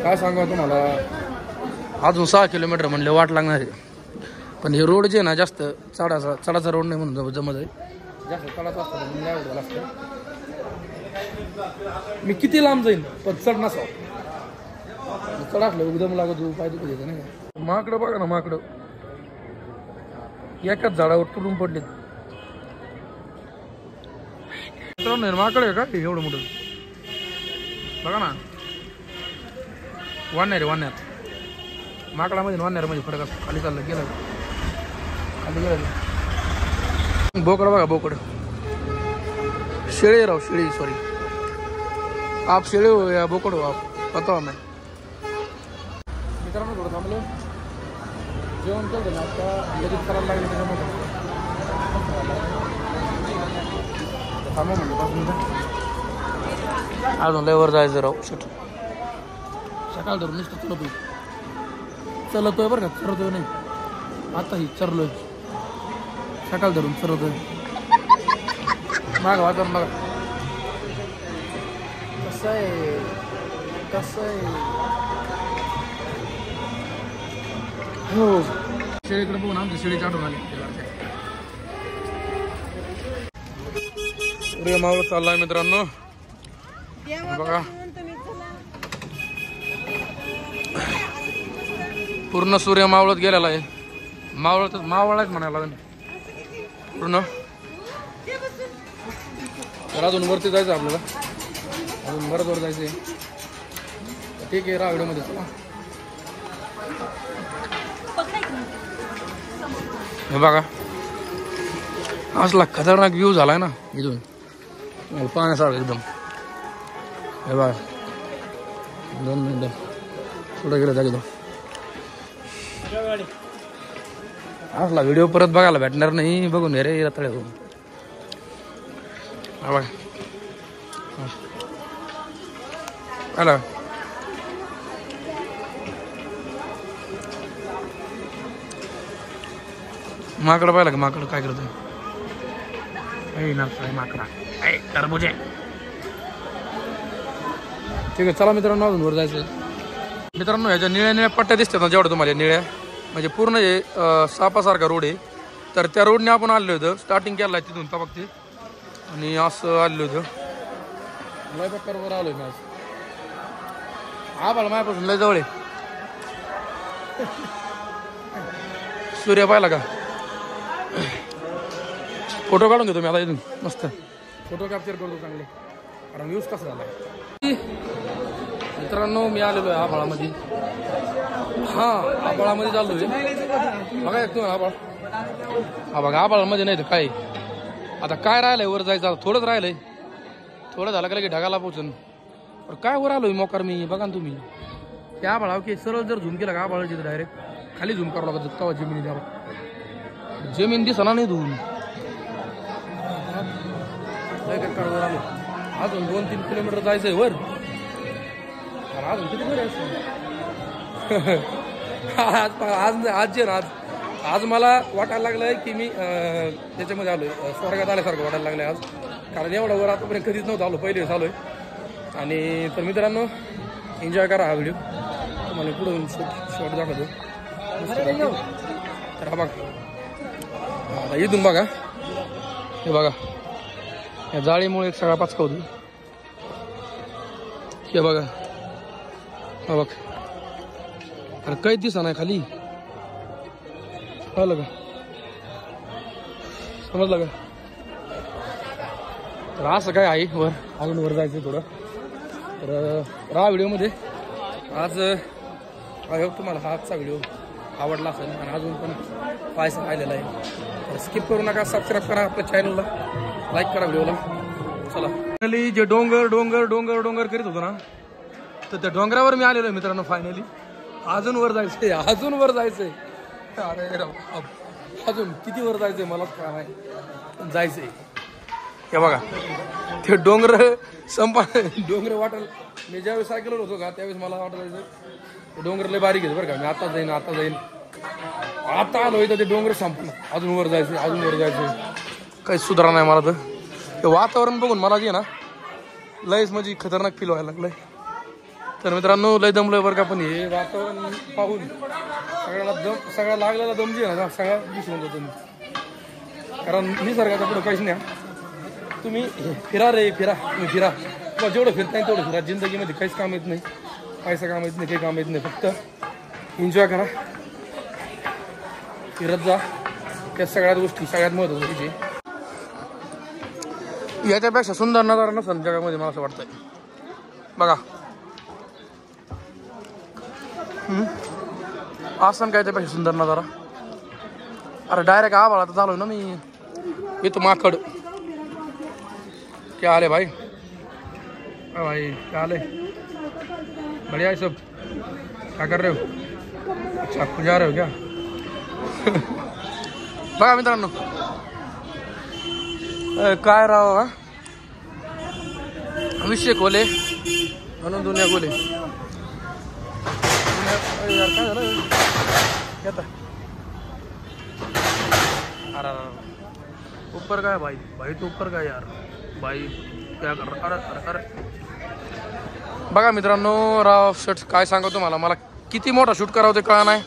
काय सांगा तुम्हाला अजून 6 किलोमीटर म्हणले वाट लागणार आहे पण हे रोड जे ना जास्त चढाचा रोड नाही म्हणून जमत आहे जास्त चढाचा असतं म्हणून नाही एवढं लागतं मी किती लांब जाईन पण चढ नसावं चढ असलं एकदम लागत पाय दुखत येतं नाही का माकडं बघा ना माकडं एकाच झाडावर तुडून पडलेत माकड आहे का एवढं मोठं बघा ना वाण्यार माकडामध्ये वाण्यारमध्ये फरक असतो खाली चाललं गेलं खाली गेलं बोकड बघा बोकड शेळी राव शेळी सॉरी आप शेळी हो या बोकड हो आप पता हमें मित्रांनो थोडं थांबलो जेवण केलं ना आता लगेच करायला लागलं त्याच्यामध्ये थांबा म्हणलं 5 मिनिटं अजून लयवर जायचं राव शेट सकाळ धरून नुसतं चलतोय बरं का चरतोय नाही आताही चरलोय सकाळ धरून चरतोय माग वातावरण बघा कसं आहे हो शेळीकडे बघून आमच्या शेळीची आठवण आली. सूर्य मावळत चाललाय मित्रांनो बघा. पूर्ण सूर्य मावळत गेलेला आहे. मावळाच म्हणायला पूर्ण. तर अजून वरती जायचं आपल्याला. अजून बरंच वर जायचंय. ठीक आहे राहा व्हिडिओमध्ये चला. हे बघा असला खतरनाक व्ह्यू झालाय ना इथून पाहण्यासारखं एकदम. हे बघा 2 मिनिटं पुढे गेलं त्या एकदम. असला व्हिडिओ परत बघायला भेटणार नाही. बघून घे रे रताळे होऊन. हा बघा आला माकडं पाहिलं का. माकडं काय करतोय. माकडा टरबूज आहे. ठीक आहे चला मित्रांनो अजून वर जायचं. मित्रांनो ह्याच्या निळ्या निळ्या पट्ट्या दिसतात ना जेवढं तुम्हाला निळ्या म्हणजे पूर्ण हे सापासारखा रोड आहे. तर त्या रोडने आपण आलो होतं. स्टार्टिंग केलं आहे तिथून बघते आणि असं आलो होतं. लय पट्ट्यावर आलोय मी आज. हा बाळा माझ्यापासून लय जवळ आहे. सूर्य पाहिला का. फोटो काढून घेतो मी आता इथून मस्त. फोटो कॅप्चर करतो चांगले कारण व्ह्यूज कसा झाला. मित्रांनो मी आलेलो आहे आबाळामध्ये. आबाळामध्ये चाललो आहे बघा. येतो आबाळ. हा बघा आबाळामध्ये नाही तर काय आता काय राहिलंय वर जायचं. थोडंच राहिलंय. थोडं झालं का की ढगाला पोचन. काय वर आलोय मोकार मी. बघा ना तुम्ही त्या आबाळा की सरळ जर झूम केला का आबाळाची तर डायरेक्ट खाली झूम करावं लागत. तेव्हा जमिनी द्यावा. जमीन दिसना नाही धुवून. वर आलो. अजून 2-3 किलोमीटर जायचंय वर. अजून किती वर आज मला वाटायला लागलंय की मी त्याच्यामध्ये आलोय स्वर्गात आल्यासारखं वाटायला लागलंय आज. कारण एवढा वर आतापर्यंत कधीच नव्हतं आलो. पहिले आलोय. आणि तर मित्रांनो एन्जॉय करा हा व्हिडिओ. तुम्हाला पुढे शॉर्ट दाखवतो. तर हा बघा इथून बघा. हे बघा या जाळीमुळे एक सगळा पाचकावतो. हे बघा हा बघ. अरे काही दिसा नाही खाली. कळलं का समजलं का. तर असं काय आहे वर. अजून वर जायचं थोडं. तर राहा व्हिडिओमध्ये. आज आय होप तुम्हाला हा आजचा व्हिडिओ आवडला असेल आणि अजून पण पाहायचं राहिलेला आहे. तर स्किप करू नका. सबस्क्राईब करा आपल्या चॅनलला. लाईक करा व्हिडिओला. चला फायनली जे डोंगर डोंगर डोंगर डोंगर करीत होतो ना तर त्या डोंगरावर मी आलेलो आहे मित्रांनो. फायनली अजून वर जायचंय. अजून वर जायचंय. अरे अजून किती वर जायचंय मला काय नाही जायचंय. हे बघा ते डोंगर डोंगर वाटेल. मी ज्यावेळेस सायकलवर होतो का त्यावेळेस मला वाटायचं डोंगर लय बारीक आहे बरं का. मी आता जाईन आता आलो इथं ते डोंगर संपलं. अजून वर जायचंय. अजून वर जायचंय. काही सुधारा नाही मला. तर ते वातावरण बघून मला जे ना लयच म्हणजे खतरनाक फील व्हायला लागलंय. तर मित्रांनो लय दमलोय बरं का. पण हे वातावरण पाहून सगळ्या लागलेला दम जे ना सगळा विसरून जातो मी. कारण निसर्गाचा पुढं काहीच नाही. तुम्ही फिरा रे फिरा. तुम्ही फिरा किंवा जेवढं फिरता येईल तेवढं फिरा. जिंदगीमध्ये काहीच काम येत नाही. पैसा काम येत नाही. काही काम येत नाही. फक्त एन्जॉय करा. फिरत जा. त्या सगळ्यात गोष्टी सगळ्यात महत्त्वाची. याच्यापेक्षा सुंदर नजारा नसेल जगामध्ये मला असं वाटतंय. बघा असं काय त्यापेक्षा सुंदर नजारा. अरे डायरेक्ट आभाळा तर चालू ना मी. येतो माकड. क्या हाल है भाई. भाई क्या हाल है. बढ़िया है सब. क्या कर रहे हो. अच्छा आपको जा रहे हो क्या. बघा मित्रांनो काय राव हा विषय खोले म्हणून दुनिया खोले. यार काय झालं येता. अरे ऊपर काय भाई. भाई तो ऊपर काय यार. भाई क्या कर रहा. अरे अरे अरे बघा मित्रांनो राव शर्ट काय सांगतो तुम्हाला. मला किती मोठा शूट करावं ते कळा नाही.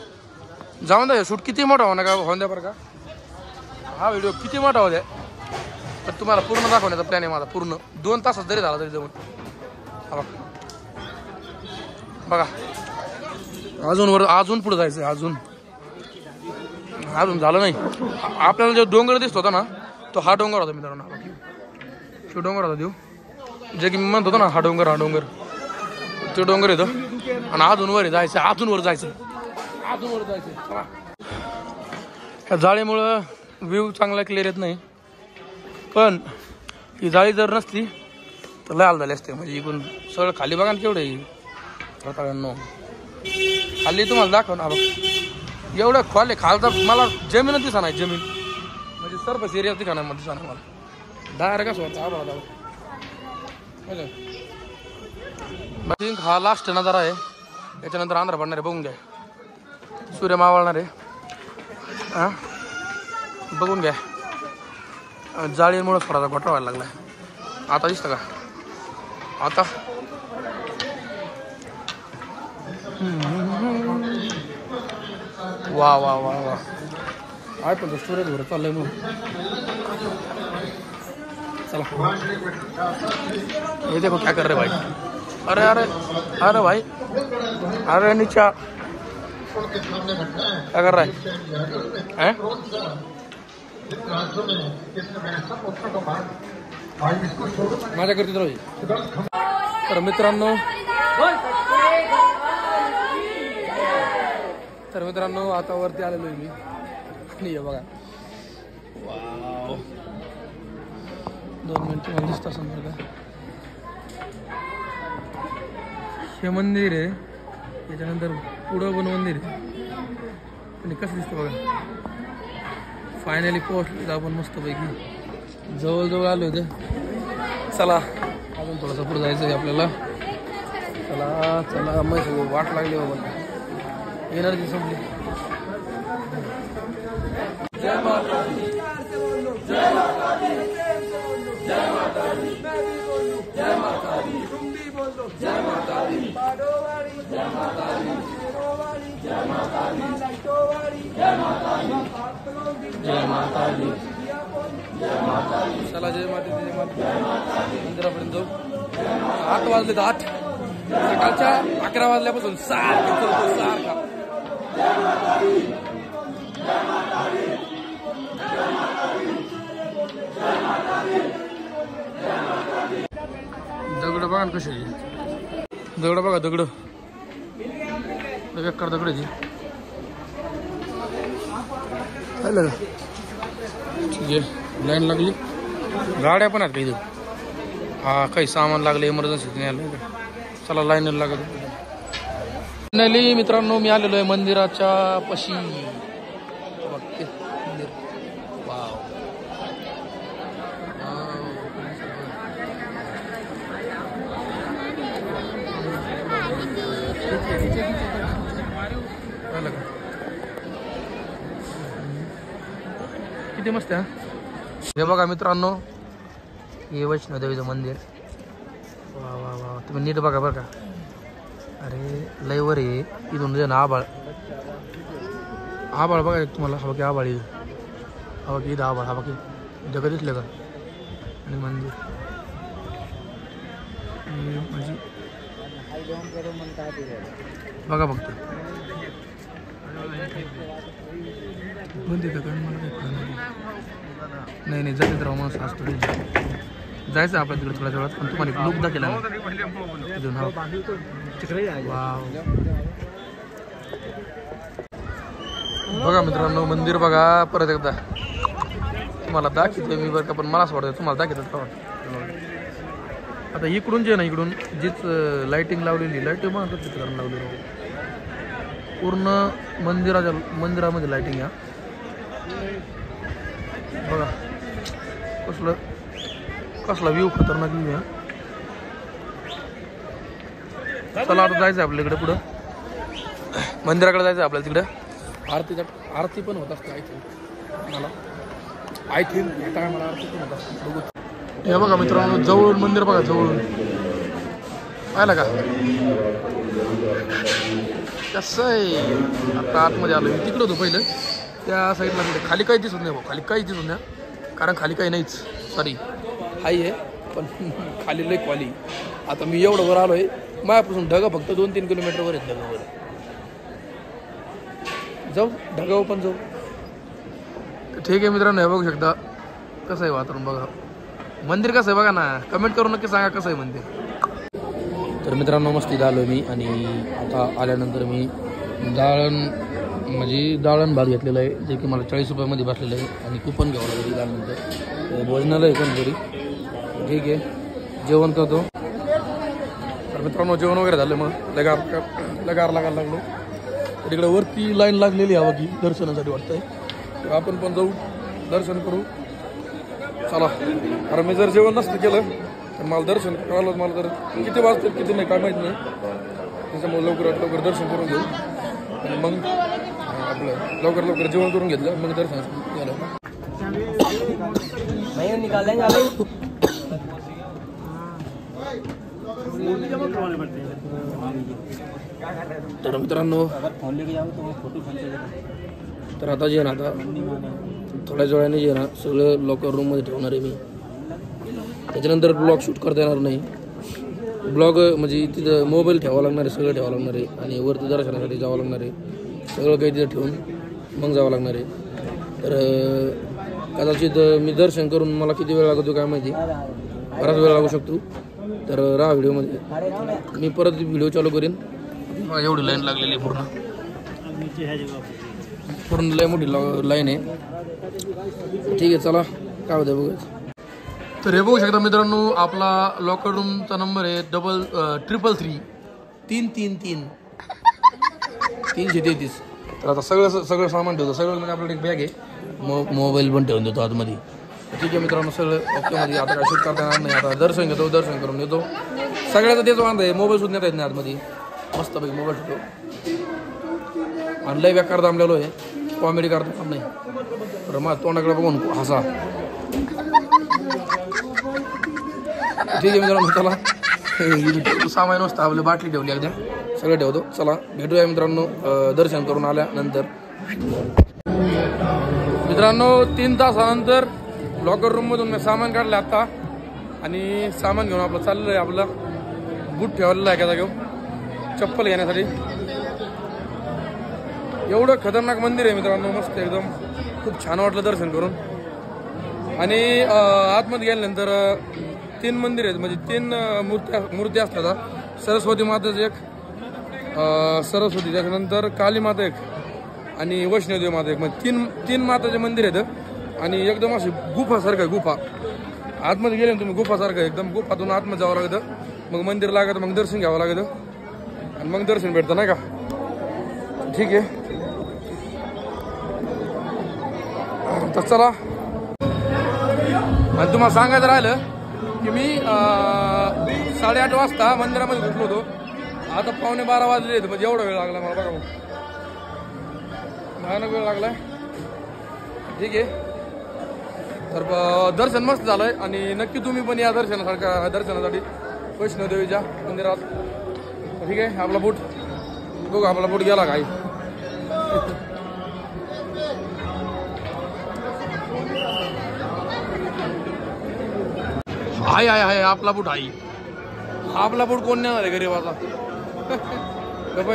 जाऊन द्या शूट किती मोठा होणार का होऊन द्या बरं का. हा व्हिडिओ किती मोठा होऊ द्या तर तुम्हाला पूर्ण दाखवण्याचा प्लॅन आहे माझा. पूर्ण 2 तासात जरी झाला तरी जाऊन हा बघा. अजून पुढे जायचं अजून झालं नाही. आपल्याला जो डोंगर दिसत होता ना तो हा डोंगर होता मित्रांनो. तो डोंगर होता देऊ जे की मी म्हणत होतो ना हा डोंगर तो डोंगर येतो आणि अजून वर जायचं अजून वर जायचं. ह्या जाळीमुळं व्ह्यू चांगला क्लिअर येत नाही पण ही जाळी जर नसली तर लय हाल झाले असते. म्हणजे इकडून सगळं खाली बघा ना केवढे रताळ्यांनो खाली तुम्हाला दाखव ना बघ एवढं खोल आहे खालचा. मला जमीनच दिसा नाही जमीन म्हणजे सरफेस एरिया दिसा नाही दिसा नाही मला. डायरेक्ट कसं वाटतं आबा बाकी हा लास्ट नजारा आहे. याच्यानंतर आंध्र पडणार आहे बघून घ्या. सूर्य मावळणार आहे हां बघून घ्या. जाळीमुळं थोडासा घोटाळा व्हायला लागला. आता दिसतं का आता वा वा वा वा आहे पण सूर्य धुरं चाललंय म्हणून चला. ये देखो क्या कर रहे भाई. अरे अरे अरे भाई अरे नीचा क्या कर रहा है माझ्या करते तर मित्रांनो आता वरती आलेलो आहे मी आणि बघा 2 मिनिटं मला दिसत समजा का हे मंदिर आहे. त्याच्यानंतर पुढं पण मंदिर आहे आणि कसं दिसतं बघा. फायनली पोहोचलो आपण मस्तपैकी जवळजवळ आलो होते. चला अजून थोडंसं पुढं जायचं आहे आपल्याला. चला मग वाट लागली बाबा एनर्जी संपली. जय माता दी जय माता दी जय माता दी जय माता दी जय माता दी जय माता दी जय माता दी जय माता दी जय माता दी जय माता दी. चला जय माता दी मंदिरापर्यंत जाऊ. 8 वाजले 8 सकाळच्या 11 वाजल्यापासून सारखा दगड बघा ना कशी दगड बघा दगड बेकार दगडाची ठीक आहे. लाईन लागली गाड्या पण आहेत काही हा काही सामान लागले इमर्जन्सी नाही आलं. चला लाईन लागत फायनली मित्रांनो मी आलेलो आहे मंदिराच्या पशी. बघते मंदिर वाव किती मस्त आहे. हे बघा मित्रांनो हे वैष्णोदेवीचं मंदिर. वा वा वा तुम्ही नीट बघा बरं का. अरे लय वर आहे इथून ना आबाळ बघा तुम्हाला. हा बाकी आबाळ येईल हा बाकी इथं आबाळ हा बाकी जगह दिसलं का आणि मंदिर म्हणजे बघा फक्त मंदिर नाही जाते राव माणूस आज थोडी जायचं आपल्या तिकडे थोड्या वेळात. पण तुम्हाला लुक दाखवला बघा मित्रांनो मंदिर बघा परत एकदा तुम्हाला दाखवते मी बरं का. पण मला असं वाटतं तुम्हाला दाखवतात का आता इकडून जे ना इकडून जीच लाईटिंग लावलेली लाईटिंग म्हणतात चित्रांना लावलेली पूर्ण मंदिरामध्ये लाईटिंग या बघा. कसला व्ह्यू खतरनाक व्ह्यू आहे. चला आता जायचं आपल्याकडे पुढं मंदिराकडे जायचं आपल्याला. तिकडे आरती पण होत असते आय थिंक काय मला आरती पण होत असते. हे बघा मित्रांनो जवळून मंदिर बघा जवळून पाहिलं का कसं आहे आता आतमध्ये आलो मी तिकडं होतो पहिलं त्या साईडला खाली काही दिसत नाही भाऊ खाली काहीच दिसत नाही कारण खाली काही नाहीच सॉरी हाय आहे पण खाली लई खाली आता मी एवढं वर आलो आहे माझ्यापासून ढगा फक्त 2-3 किलोमीटरवर आहेत ढगावर जाऊ ढगावर पण जाऊ ठीक आहे मित्रांनो हे बघू शकता कसं आहे वातावरण बघा मंदिर कसं आहे बघा ना कमेंट करून नक्की सांगा कसं आहे मंदिर तर मित्रांनो मस्ती आलो मी आणि आता आल्यानंतर मी दाळण भात घेतलेलं आहे जे की मला 40 रुपयामध्ये बसलेलं आहे आणि कुपन घ्यावं लागेल त्यानंतर भोजनालय कोणतरी ठीक आहे जेवण करतो तर मित्रांनो जेवण वगैरे झालं मग लगार लागायला लागलो तर इकडे वरती लाईन लागलेली हवं की दर्शनासाठी वाटतंय तर आपण पण जाऊ दर्शन करू चला कारण मी जर जेवण नसतं केलं तर मला दर्शन करायला मला तर किती वाजतील किती नाही काय माहीत नाही त्याच्यामुळे लवकर दर्शन करून घेऊ आणि मग आपलं लवकर जेवण करून घेतलं मग दर्शन झालं तर मित्रांनो तर आता जे ना आता थोड्याच वेळाने जे ना सगळं लॉकर रूममध्ये ठेवणार आहे मी त्याच्यानंतर ब्लॉग शूट करता येणार नाही ब्लॉग म्हणजे तिथं मोबाईल ठेवावं लागणार आहे सगळं ठेवावं लागणार आहे आणि वरती दर्शनासाठी जावं लागणार आहे सगळं काही तिथं ठेवून मग जावं लागणार आहे तर कदाचित मी दर्शन करून मला किती वेळ लागतो काय माहिती बराच वेळ लागू शकतो तर राहा व्हिडिओमध्ये मी परत व्हिडिओ चालू करेन एवढी लाईन लागलेली पूर्ण लय मोठी लाईन आहे ठीक आहे चला काय होतं बघायचं तर हे बघू शकता मित्रांनो आपला लॉकर रूमचा नंबर आहे 333 333 तर आता सगळं सामान ठेवतो सगळं म्हणजे आपल्याला एक बॅग आहे मोबाईल पण ठेवून देतो आतमध्ये ठीक आहे मित्रांनो सगळं ओकेमध्ये आता काय शूट करता येणार नाही आता दर्शन घेतो दर्शन करून येतो सगळ्याचा तेच वांधा आहे मोबाईल सुद्धा नेता येत नाही आतमध्ये मस्तपैकी मोबाईल ठेवतो आणि लय बेकार दामलेलो आहे कॉमेडी करता नाही तर मग तोंडाकडे बघून हसा ठीक आहे मित्रांनो चला सामान नसतं आपलं बाटली ठेवली एकदा सगळं ठेवतो चला भेटूया मित्रांनो दर्शन करून आल्यानंतर मित्रांनो 3 तासानंतर लॉकर रूममधून मी सामान काढलं आता आणि सामान घेऊन आपलं चाललं आहे आपलं बूट ठेवलेला आहे का घेऊन चप्पल घेण्यासाठी एवढं खतरनाक मंदिर आहे मित्रांनो मस्त एकदम खूप छान वाटलं दर्शन करून आणि आतमध्ये गेल्यानंतर 3 मंदिर आहेत म्हणजे 3 मूर्ती असतात सरस्वती माताचं एक सरस्वती त्याच्यानंतर काली माता एक आणि वैष्णोदेवी माता एक म्हणजे 3 माताचे मंदिर आहेत आणि एकदम अशी गुफासारखं आहे गुफा आतमध्ये गेले ना तुम्ही गुफासारखं एकदम गुफातून आतमध्ये जावं लागतं मग मंदिर लागतं मग दर्शन घ्यावं लागतं आणि मग दर्शन भेटतं नाही का ठीक आहे तर चला आणि तुम्हाला सांगायचं राहिलं की मी 8:30 वाजता मंदिरामध्ये घुसलो होतो आता 11:45 वाजले म्हणजे एवढा वेळ लागला मला बघा भयानक वेळ लागलाय ठीक आहे तर दर्शन मस्त झालंय आणि नक्की तुम्ही पण या दर्शनासाठी वैष्णोदेवीच्या मंदिरात ठीक आहे आपला बूट बघू आपला बूट गेला काही हाय हाय हाय आपला बूट आई आपला बूट कोण नाही गरीबाचा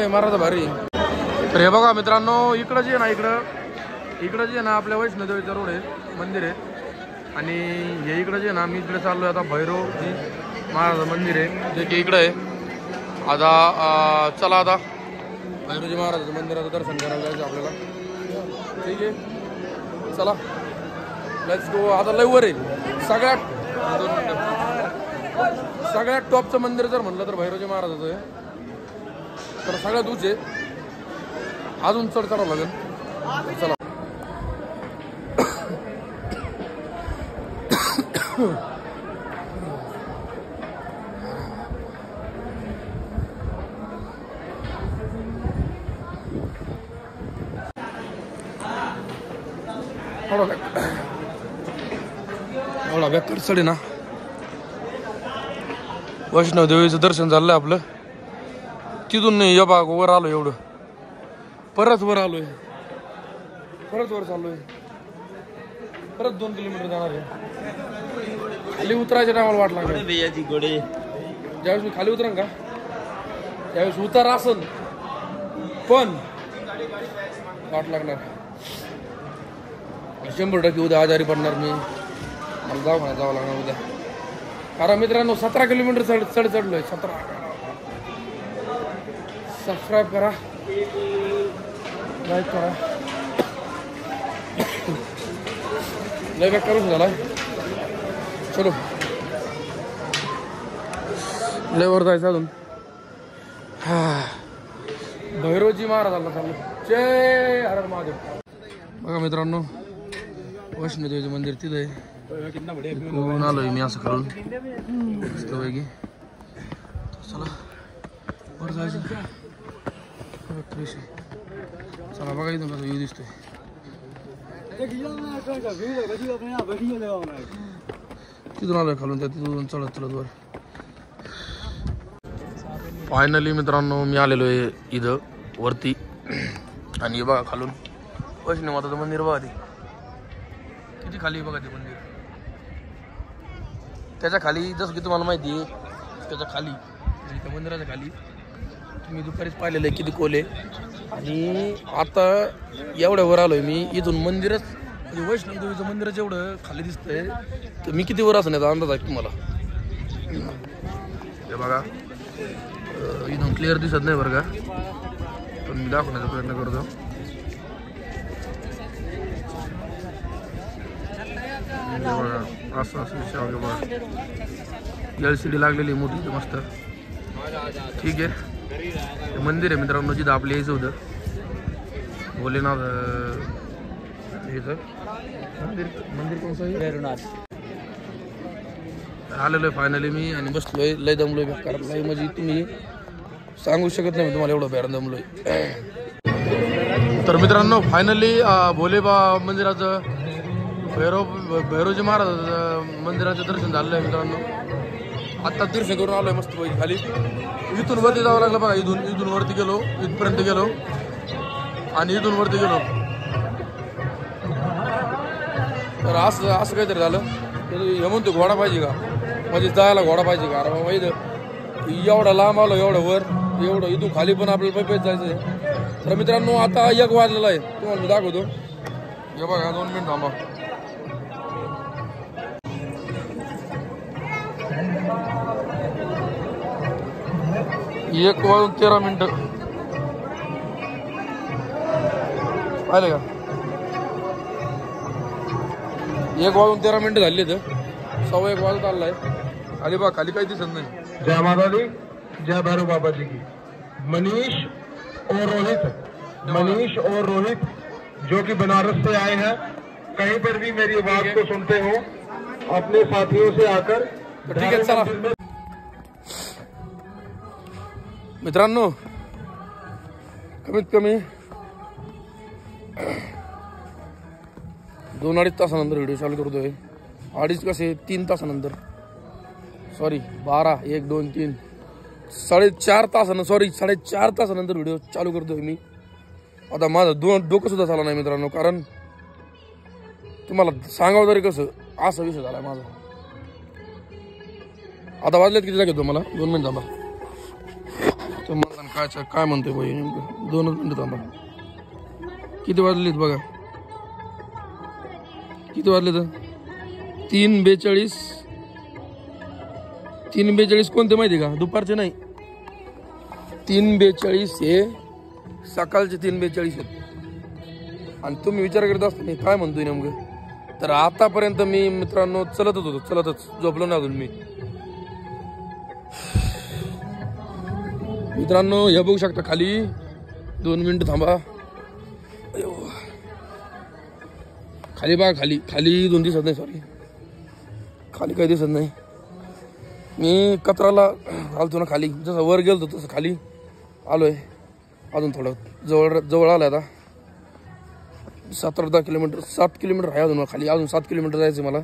महाराज भारी तर हे बघा मित्रांनो इकडं जे आहे ना इकडं जे आहे ना आपल्या वैष्णोदेवीचा रोड आहे मंदिर आहे आणि हे इकडं जे आहे ना मी इकडे चाललो आहे आता भैरवजी महाराज मंदिर आहे जे की इकडं आहे आता चला आता भैरवजी महाराजाचं मंदिराचं दर्शन करायला जायचं आपल्याला ठीक आहे चला लेट्स गो आता लय वर आहे सगळ्यात टॉपचं मंदिर जर म्हणलं तर भैरवजी महाराजाचं आहे तर सगळ्यात उंच आहे अजून चढ चढावं लागेल चला एवढा बेकार चढे ना वैष्णव देवीचं दर्शन झालं आपलं तिथून नाही या बाग वर आलो एवढं परत वर आलोय, परत वर चाललोय, परत 2 किलोमीटर जाणार आहे. खाली उतरायच्या टायमाला वाट लागणार. ज्यावेळेस मी खाली उतरण का त्यावेळेस उतार असन पण वाट लागणार. 100% उद्या आजारी पडणार मी. मला दवाखान्यात जावं लागणार उद्या. कारण मित्रांनो 17 किलोमीटर चढलोय. 17. सबस्क्राईब करा, लाईक करा. लय बॅक करून झाला. चलो लय वर जायचं अजून. भैरवजी महाराजांना चाललो. जय हर महादेव. बघा मित्रांनो वैष्णोदेवीचं मंदिर तिथं आहे. आलोय मी असं करून मस्तपैकी. चला वर जायचं. चला बघा इथून कसं व्ह्यू दिसतोय. तिथून आलोय खालून त्या तिथून चढत चढत वर. फायनली मित्रांनो मी आलेलो आहे इथं वरती. आणि बघा खालून वैष्णो माताचं मंदिर बघा. ते किती खाली बघा ते मंदिर. त्याच्या खाली जसं की तुम्हाला माहिती आहे त्याच्या खाली त्या मंदिराच्या खाली तुम्ही दुपारीच पाहिलेलं आहे किती कोल आहे. आणि आता एवढ्या वर आलोय मी. इथून मंदिरच म्हणजे वैष्णोदेवीचं मंदिरच एवढं खाली दिसतंय तर मी किती वर असं याचा अंदाज आहे तुम्हाला. हे बघा इथून क्लिअर दिसत नाही बरं का पण मी दाखवण्याचा प्रयत्न करतो. असं असं बघा LCD लागलेली मोठी मस्त. ठीक आहे मंदिर आहे मित्रांनो जिथं आपलं यायचं होतं. भोलेनाथ यायचं मंदिर कोणतं आहे. भैरवनाथ. आलेलो आहे फायनली मी आणि बसलोय. लय दमलोय बेकार. लय म्हणजे तुम्ही सांगू शकत नाही मी तुम्हाला एवढं बेकार दमलोय. तर मित्रांनो फायनली भोलेबा मंदिराचं भैरवजी महाराजाचं मंदिराचं दर्शन झालेलं आहे मित्रांनो. आत्ता दर्शन करून आलोय मस्त पैकी खाली. इथून वरती जावं लागलं बघा. इथून वरती गेलो इथपर्यंत गेलो आणि इथून वरती गेलो. तर असं काहीतरी झालं. हे म्हणतो घोडा पाहिजे का म्हणजे जायला घोडा पाहिजे का. अरे बाबा इथं एवढा लांब आलो एवढं वर एवढं इथून खाली पण आपल्याला पैपेच जायचं आहे. तर मित्रांनो आता 1 वाजलेला आहे. तुम्हाला मी दाखवतो. हे बघा 2 मिनिट थांबा. 1:13 पाहिले का. 1:13 झाली तर 1:15 वाजत आलाय. अरे बा खाली काही दिसत नाही. जय माता दी, जय भैरव बाबा जी की. मनीष और रोहित जो कि बनारस से आए हैं. कहीं पर भी मेरी आवाज को सुनते हो अपने साथियों से आकर. ठीक आहे चला मित्रांनो कमीत कमी 2-2.5 तासानंतर व्हिडिओ चालू करतोय. 2.5 कसे 3 तासानंतर. सॉरी 12 1 2 3 4.5 तासानं 4.5 तासानंतर व्हिडिओ चालू करतोय मी. आता माझं डोकं सुद्धा झालं नाही मित्रांनो. कारण तुम्हाला सांगावं तरी कसं असा विषय झालाय माझा. आता वाजलेत किती लागेल तुम्हाला 2 मिनिट थांबा. काय म्हणतोय बाई नेमकं 2 मिनिट थांबा. किती वाजलेत बघा. किती वाजले तर 3:42. 3:42 कोणते माहिती का दुपारचे नाही. 3:42 हे सकाळचे 3:42 आहेत. आणि तुम्ही विचार करत असता मी काय म्हणतोय नेमकं. तर आतापर्यंत मी मित्रांनो चलतच झोपलो ना अजून मी. मित्रांनो हे बघू शकता खाली 2 मिनिट थांबा. खाली बघा खाली 2 दिसत नाही. सॉरी खाली काही दिसत नाही. मी कचराला घालतो ना खाली. जसं वर गेलो तसं खाली आलोय. अजून थोडं जवळ आलं आता. 7 किलोमीटर आहे अजून खाली. अजून 7 किलोमीटर जायचं मला.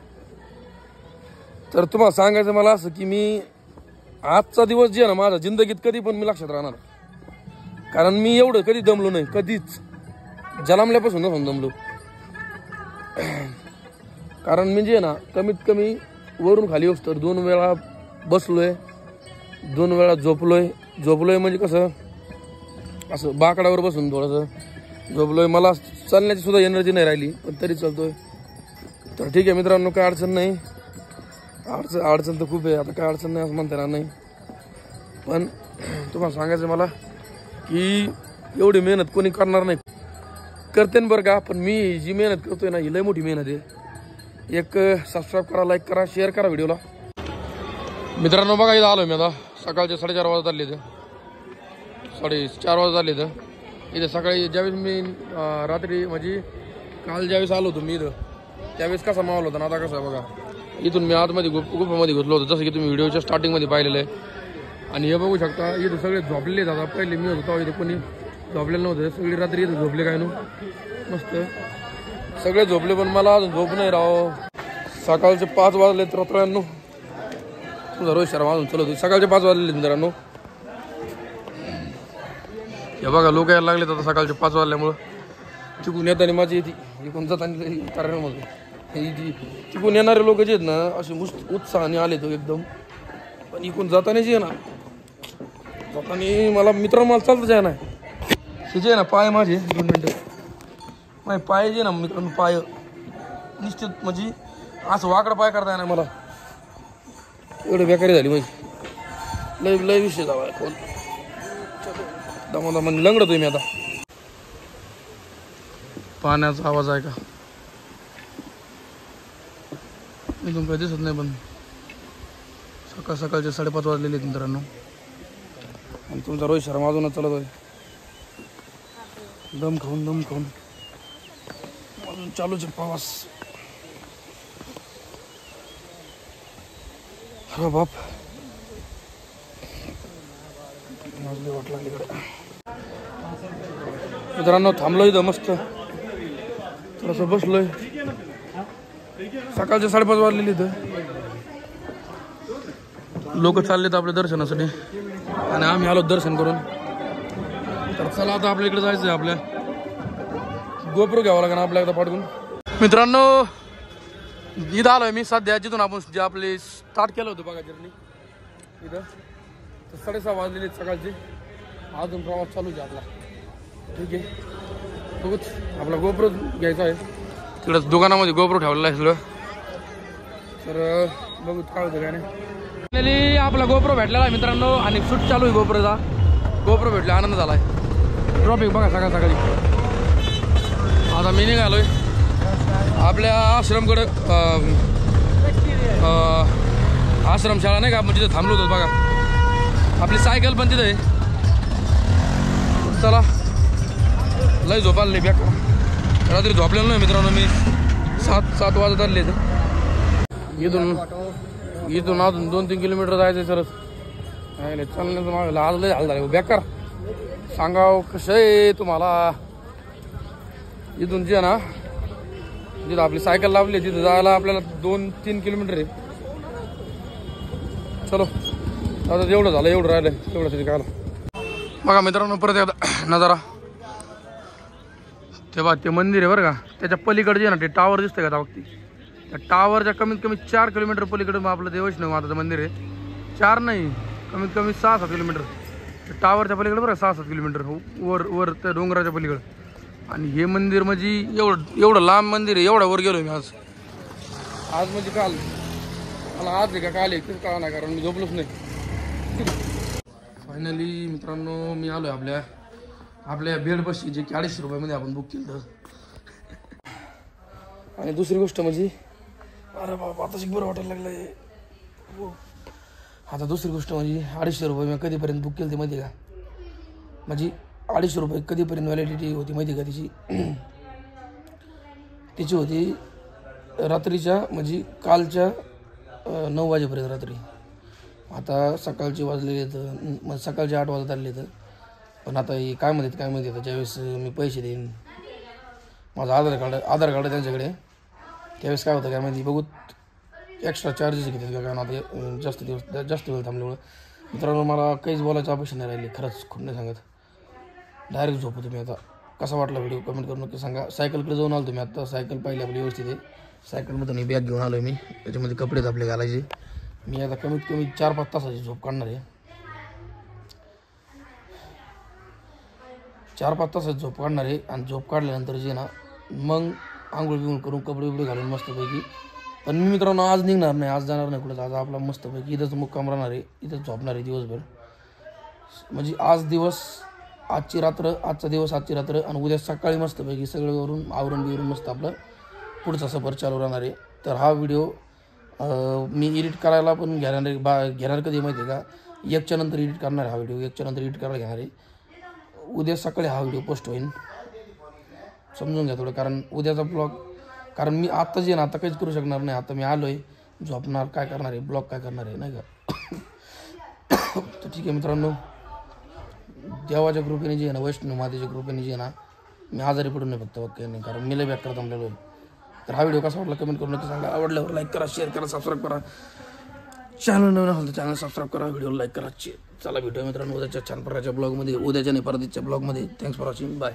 तर तुम्हाला सांगायचं मला असं की मी आजचा दिवस जे आहे ना माझा जिंदगीत कधी पण मी लक्षात राहणार. कारण मी एवढं कधी दमलो नाही, कधीच जन्मल्यापासून न दमलो. कारण म्हणजे ना कमीत कमी वरून खाली येऊस तर 2 वेळा बसलोय, 2 वेळा झोपलोय म्हणजे कसं असं बाकडावर बसून थोडंसं झोपलोय. मला चालण्याची सुद्धा एनर्जी नाही राहिली, पण तरी चालतोय. तर ठीक आहे मित्रांनो, काय अडचण नाही. अडचण तर खूप आहे, आता काय अडचण नाही असं म्हणता येणार नाही. पण तुम्हाला सांगायचं मला की एवढी मेहनत कोणी करणार नाही, करते ना बरं का. पण मी जी मेहनत करतोय ना ही लय मोठी मेहनत आहे. एक सबस्क्राईब करा, लाईक करा, शेअर करा व्हिडिओला. मित्रांनो बघा, इथं आलो मी आता. सकाळचे 4:30 वाजत आले इथं, 4:30 वाजत आले इथं. इथं सकाळी ज्यावेळेस मी रात्री म्हणजे काल ज्यावेळेस आलो होतो मी इथं, त्यावेळेस कसा माहोल होता ना आता कसा बघा. इथून मी आतमध्ये गुफामध्ये घुसलो होतो, जसं की तुम्ही व्हिडिओच्या स्टार्टिंगमध्ये पाहिलेलं आहे. आणि हे बघू शकता इथं सगळे झोपलेले आहेत. आता पहिले मी होतो इथं कोणी झोपलेलं नव्हतं, सगळी रात्री इथं झोपले काय नो मस्त सगळे झोपले. पण मला अजून झोप नाही राहो. सकाळचे 5 वाजले तर मित्रांनो. तुझा रोहित शर्मा अजून चलत होती. सकाळचे 5 वाजले मित्रांनो. हे बघा लोक यायला लागलेत आता सकाळचे 5 वाजल्यामुळं. तिकून येताना माझी येते, इकून जाताना कार्यक्रमामध्ये तिकून येणारे लोक जे आहेत ना असे उत्साहाने आले तो एकदम. पण इकून जाताना जे आहे ना, जाताना मला मित्रांनो चालतच आहे ना, हे जे आहे ना पाय माझे 2 मिनटं माझे पाय जे ना मित्रांनो पाय निश्चित म्हणजे असं वाकडा पाय करता येणार मला. एवढी बेकारी झाली माझी. लय विषय जावा खोल दमादमाने लंगडतोय मी आता. पाण्याचा आवाज आहे का इथून काही दिसत नाही. पण सकाळचे 5:30 वाजलेले आहेत मित्रांनो. आणि तुमचा रोहित शर्मा अजूनच चालत आहे. दम खाऊन अजून चालूच आहे प्रवास. हा बाप वाटला मित्रांनो. थांबलो इथं मस्त थोडंसं बसलोय. सकाळचे 5:30 वाजलेले इथं. लोक चाललेत आपल्या दर्शनासाठी आणि आम्ही आलो दर्शन करून. तर चला आता आपल्या इकडे जायचं आहे. आपल्या गोप्रो घ्यावं लागेल आपल्या एकदा पाठवून. मित्रांनो इथं आलोय मी सध्या जिथून आपण जे आपले स्टार्ट केलं होतं बघा जर्नी इथं. तर 6:30 वाजलेले सकाळचे. अजून प्रवास चालूच आहे आपला. ठीक आहे बघूच. आपला गोप्रो घ्यायचा आहे. तिकडं दुकानामध्ये गोप्रो ठेवलेला आहे सगळं. तर बघू काय होतं काय नाही. आपला गोप्रो भेटलेला आहे मित्रांनो. आणि शूट चालू आहे गोप्रोचा. गोप्रो भेटला आनंद झाला आहे. ट्रॉफिक बघा सकाळी. आता मी निघालोय आपल्या आश्रमकडं. आश्रमशाळा नाही का आपण तिथं थांबलो होतो बघा. आपली सायकल पण तिथं आहे. चला लय झोपायला बेकार. रात्री झोपलेलो नाही मित्रांनो मी. 7 वाजत आले तर इथून अजून 2-3 किलोमीटर जायचं आहे सरच. चालण्याचं मागं आज लय झालं झालं बेकार. सांगाव कसं आहे तुम्हाला. इथून जे ना जिथं आपली सायकल लावली तिथं जायला आपल्याला 2-3 किलोमीटर आहे. चलो आता जेवढं झालं एवढं राहिलं तेवढं काय. बघा मित्रांनो परत एकदा नजारा. तेव्हा ते मंदिर आहे बरं का. त्याच्या पलीकडे जे ना ते टावर दिसतंय का बघती. त्या टावरच्या कमीत कमी 4 किलोमीटर पलीकडे मग आपलं ते वैष्णव माताचं मंदिर आहे. 4 नाही कमीत कमी 6-7 किलोमीटर. टावरच्या पलीकडे बरं 6-7 किलोमीटर वर त्या डोंगराच्या पलीकडे. आणि हे मंदिर म्हणजे एवढं लांब मंदिर आहे. एवढं वर गेलो मी आज म्हणजे काल. मला आज आहे का काल आहे तेच कळा नाही कारण मी झोपलोच नाही. फायनली मित्रांनो मी आलो आहे आपल्या बेड बसची जे की 250 रुपयामध्ये आपण बुक केलं. आणि दुसरी गोष्ट म्हणजे अरे बाबा आता बरं वाटायला लागलं. आता दुसरी गोष्ट म्हणजे 250 रुपये मी कधीपर्यंत बुक केलं ते माहिती का. म्हणजे 250 रुपये कधीपर्यंत व्हॅलिडिटी होती माहिती का तिची होती रात्रीच्या म्हणजे कालच्या 9 वाजेपर्यंत रात्री. आता सकाळचे वाजलेले तर मग सकाळचे 8 वाजत आले तर. पण आता हे काय म्हणतात आता ज्यावेळेस मी पैसे देईन माझं आधार कार्ड त्यांच्याकडे त्यावेळेस काय होतं काय माहिती बघू एक्स्ट्रा चार्जेस घेतात का. कारण आता जास्त वेळ थांबल्यामुळं मित्रांनो मला काहीच बोलायची अपेक्षा नाही राहिली खरंच खूप नाही सांगत. डायरेक्ट झोपू तुम्ही आता. कसा वाटला व्हिडिओ कमेंट करून नक्की सांगा. सायकलकडे जाऊन आलो तुम्ही आता. सायकल पाहिली आपली व्यवस्थित आहे. सायकलमधून ही बॅग घेऊन आलो मी. त्याच्यामध्ये कपडे आपले घालायचे. मी आता कमीत कमी 4-5 तासाची झोप काढणार आहे. 4-5 तासाची झोप काढणार आहे. आणि झोप काढल्यानंतर जे ना मग आंघोळ बिंघोळ करून कपडे बिपडे घालून मस्तपैकी. पण मी मित्रांनो आज निघणार नाही, आज जाणार नाही कुठं. आज आपला मस्तपैकी इथंच मुक्काम राहणार आहे, इथंच झोपणार आहे दिवसभर. म्हणजे आज दिवस, आजची रात्र, आजचा दिवस, आजची रात्र. आणि उद्या सकाळी मस्तपैकी सगळं वरून आवरण बिवरून मस्त आपलं पुढचा सफर चालू राहणार आहे. तर हा व्हिडिओ मी एडिट करायला पण घेणार कधी माहिती आहे का, 1च्या नंतर एडिट करणार आहे. हा व्हिडिओ 1च्या नंतर एडिट करायला घेणार आहे. उद्या सकाळी हा व्हिडिओ पोस्ट होईल, समजून घ्या थोडं. कारण उद्याचा ब्लॉग, कारण मी आत्ता जे ना आता काहीच करू शकणार नाही. आता मी आलो आहे, झोपणार, काय करणार आहे, ब्लॉग काय करणार आहे, नाही का. तर ठीक आहे मित्रांनो, देवाच्या कृपेने जे आहे ना, वैष्णव मातेच्या कृपेने जे आहे ना, मी आजारी पडून नाही फक्त ओके नाही, कारण मी लय बॅक करत आमलेलो आहे. तर हा व्हिडिओ कसा वाटला कमेंट करून नक्की सांगा. आवडल्यावर लाईक करा, शेअर करा, सबस्क्राईब करा. चॅनल नवीन असेल तर चॅनल सबस्क्राईब करा, व्हिडिओ लाईक करा. चला भेटूया मित्रांनो उद्याच्या छान प्रकारच्या ब्लॉगमध्ये, उद्याच्या नाही परदेशच्या ब्लॉगमध्ये. Thanks for watching, bye.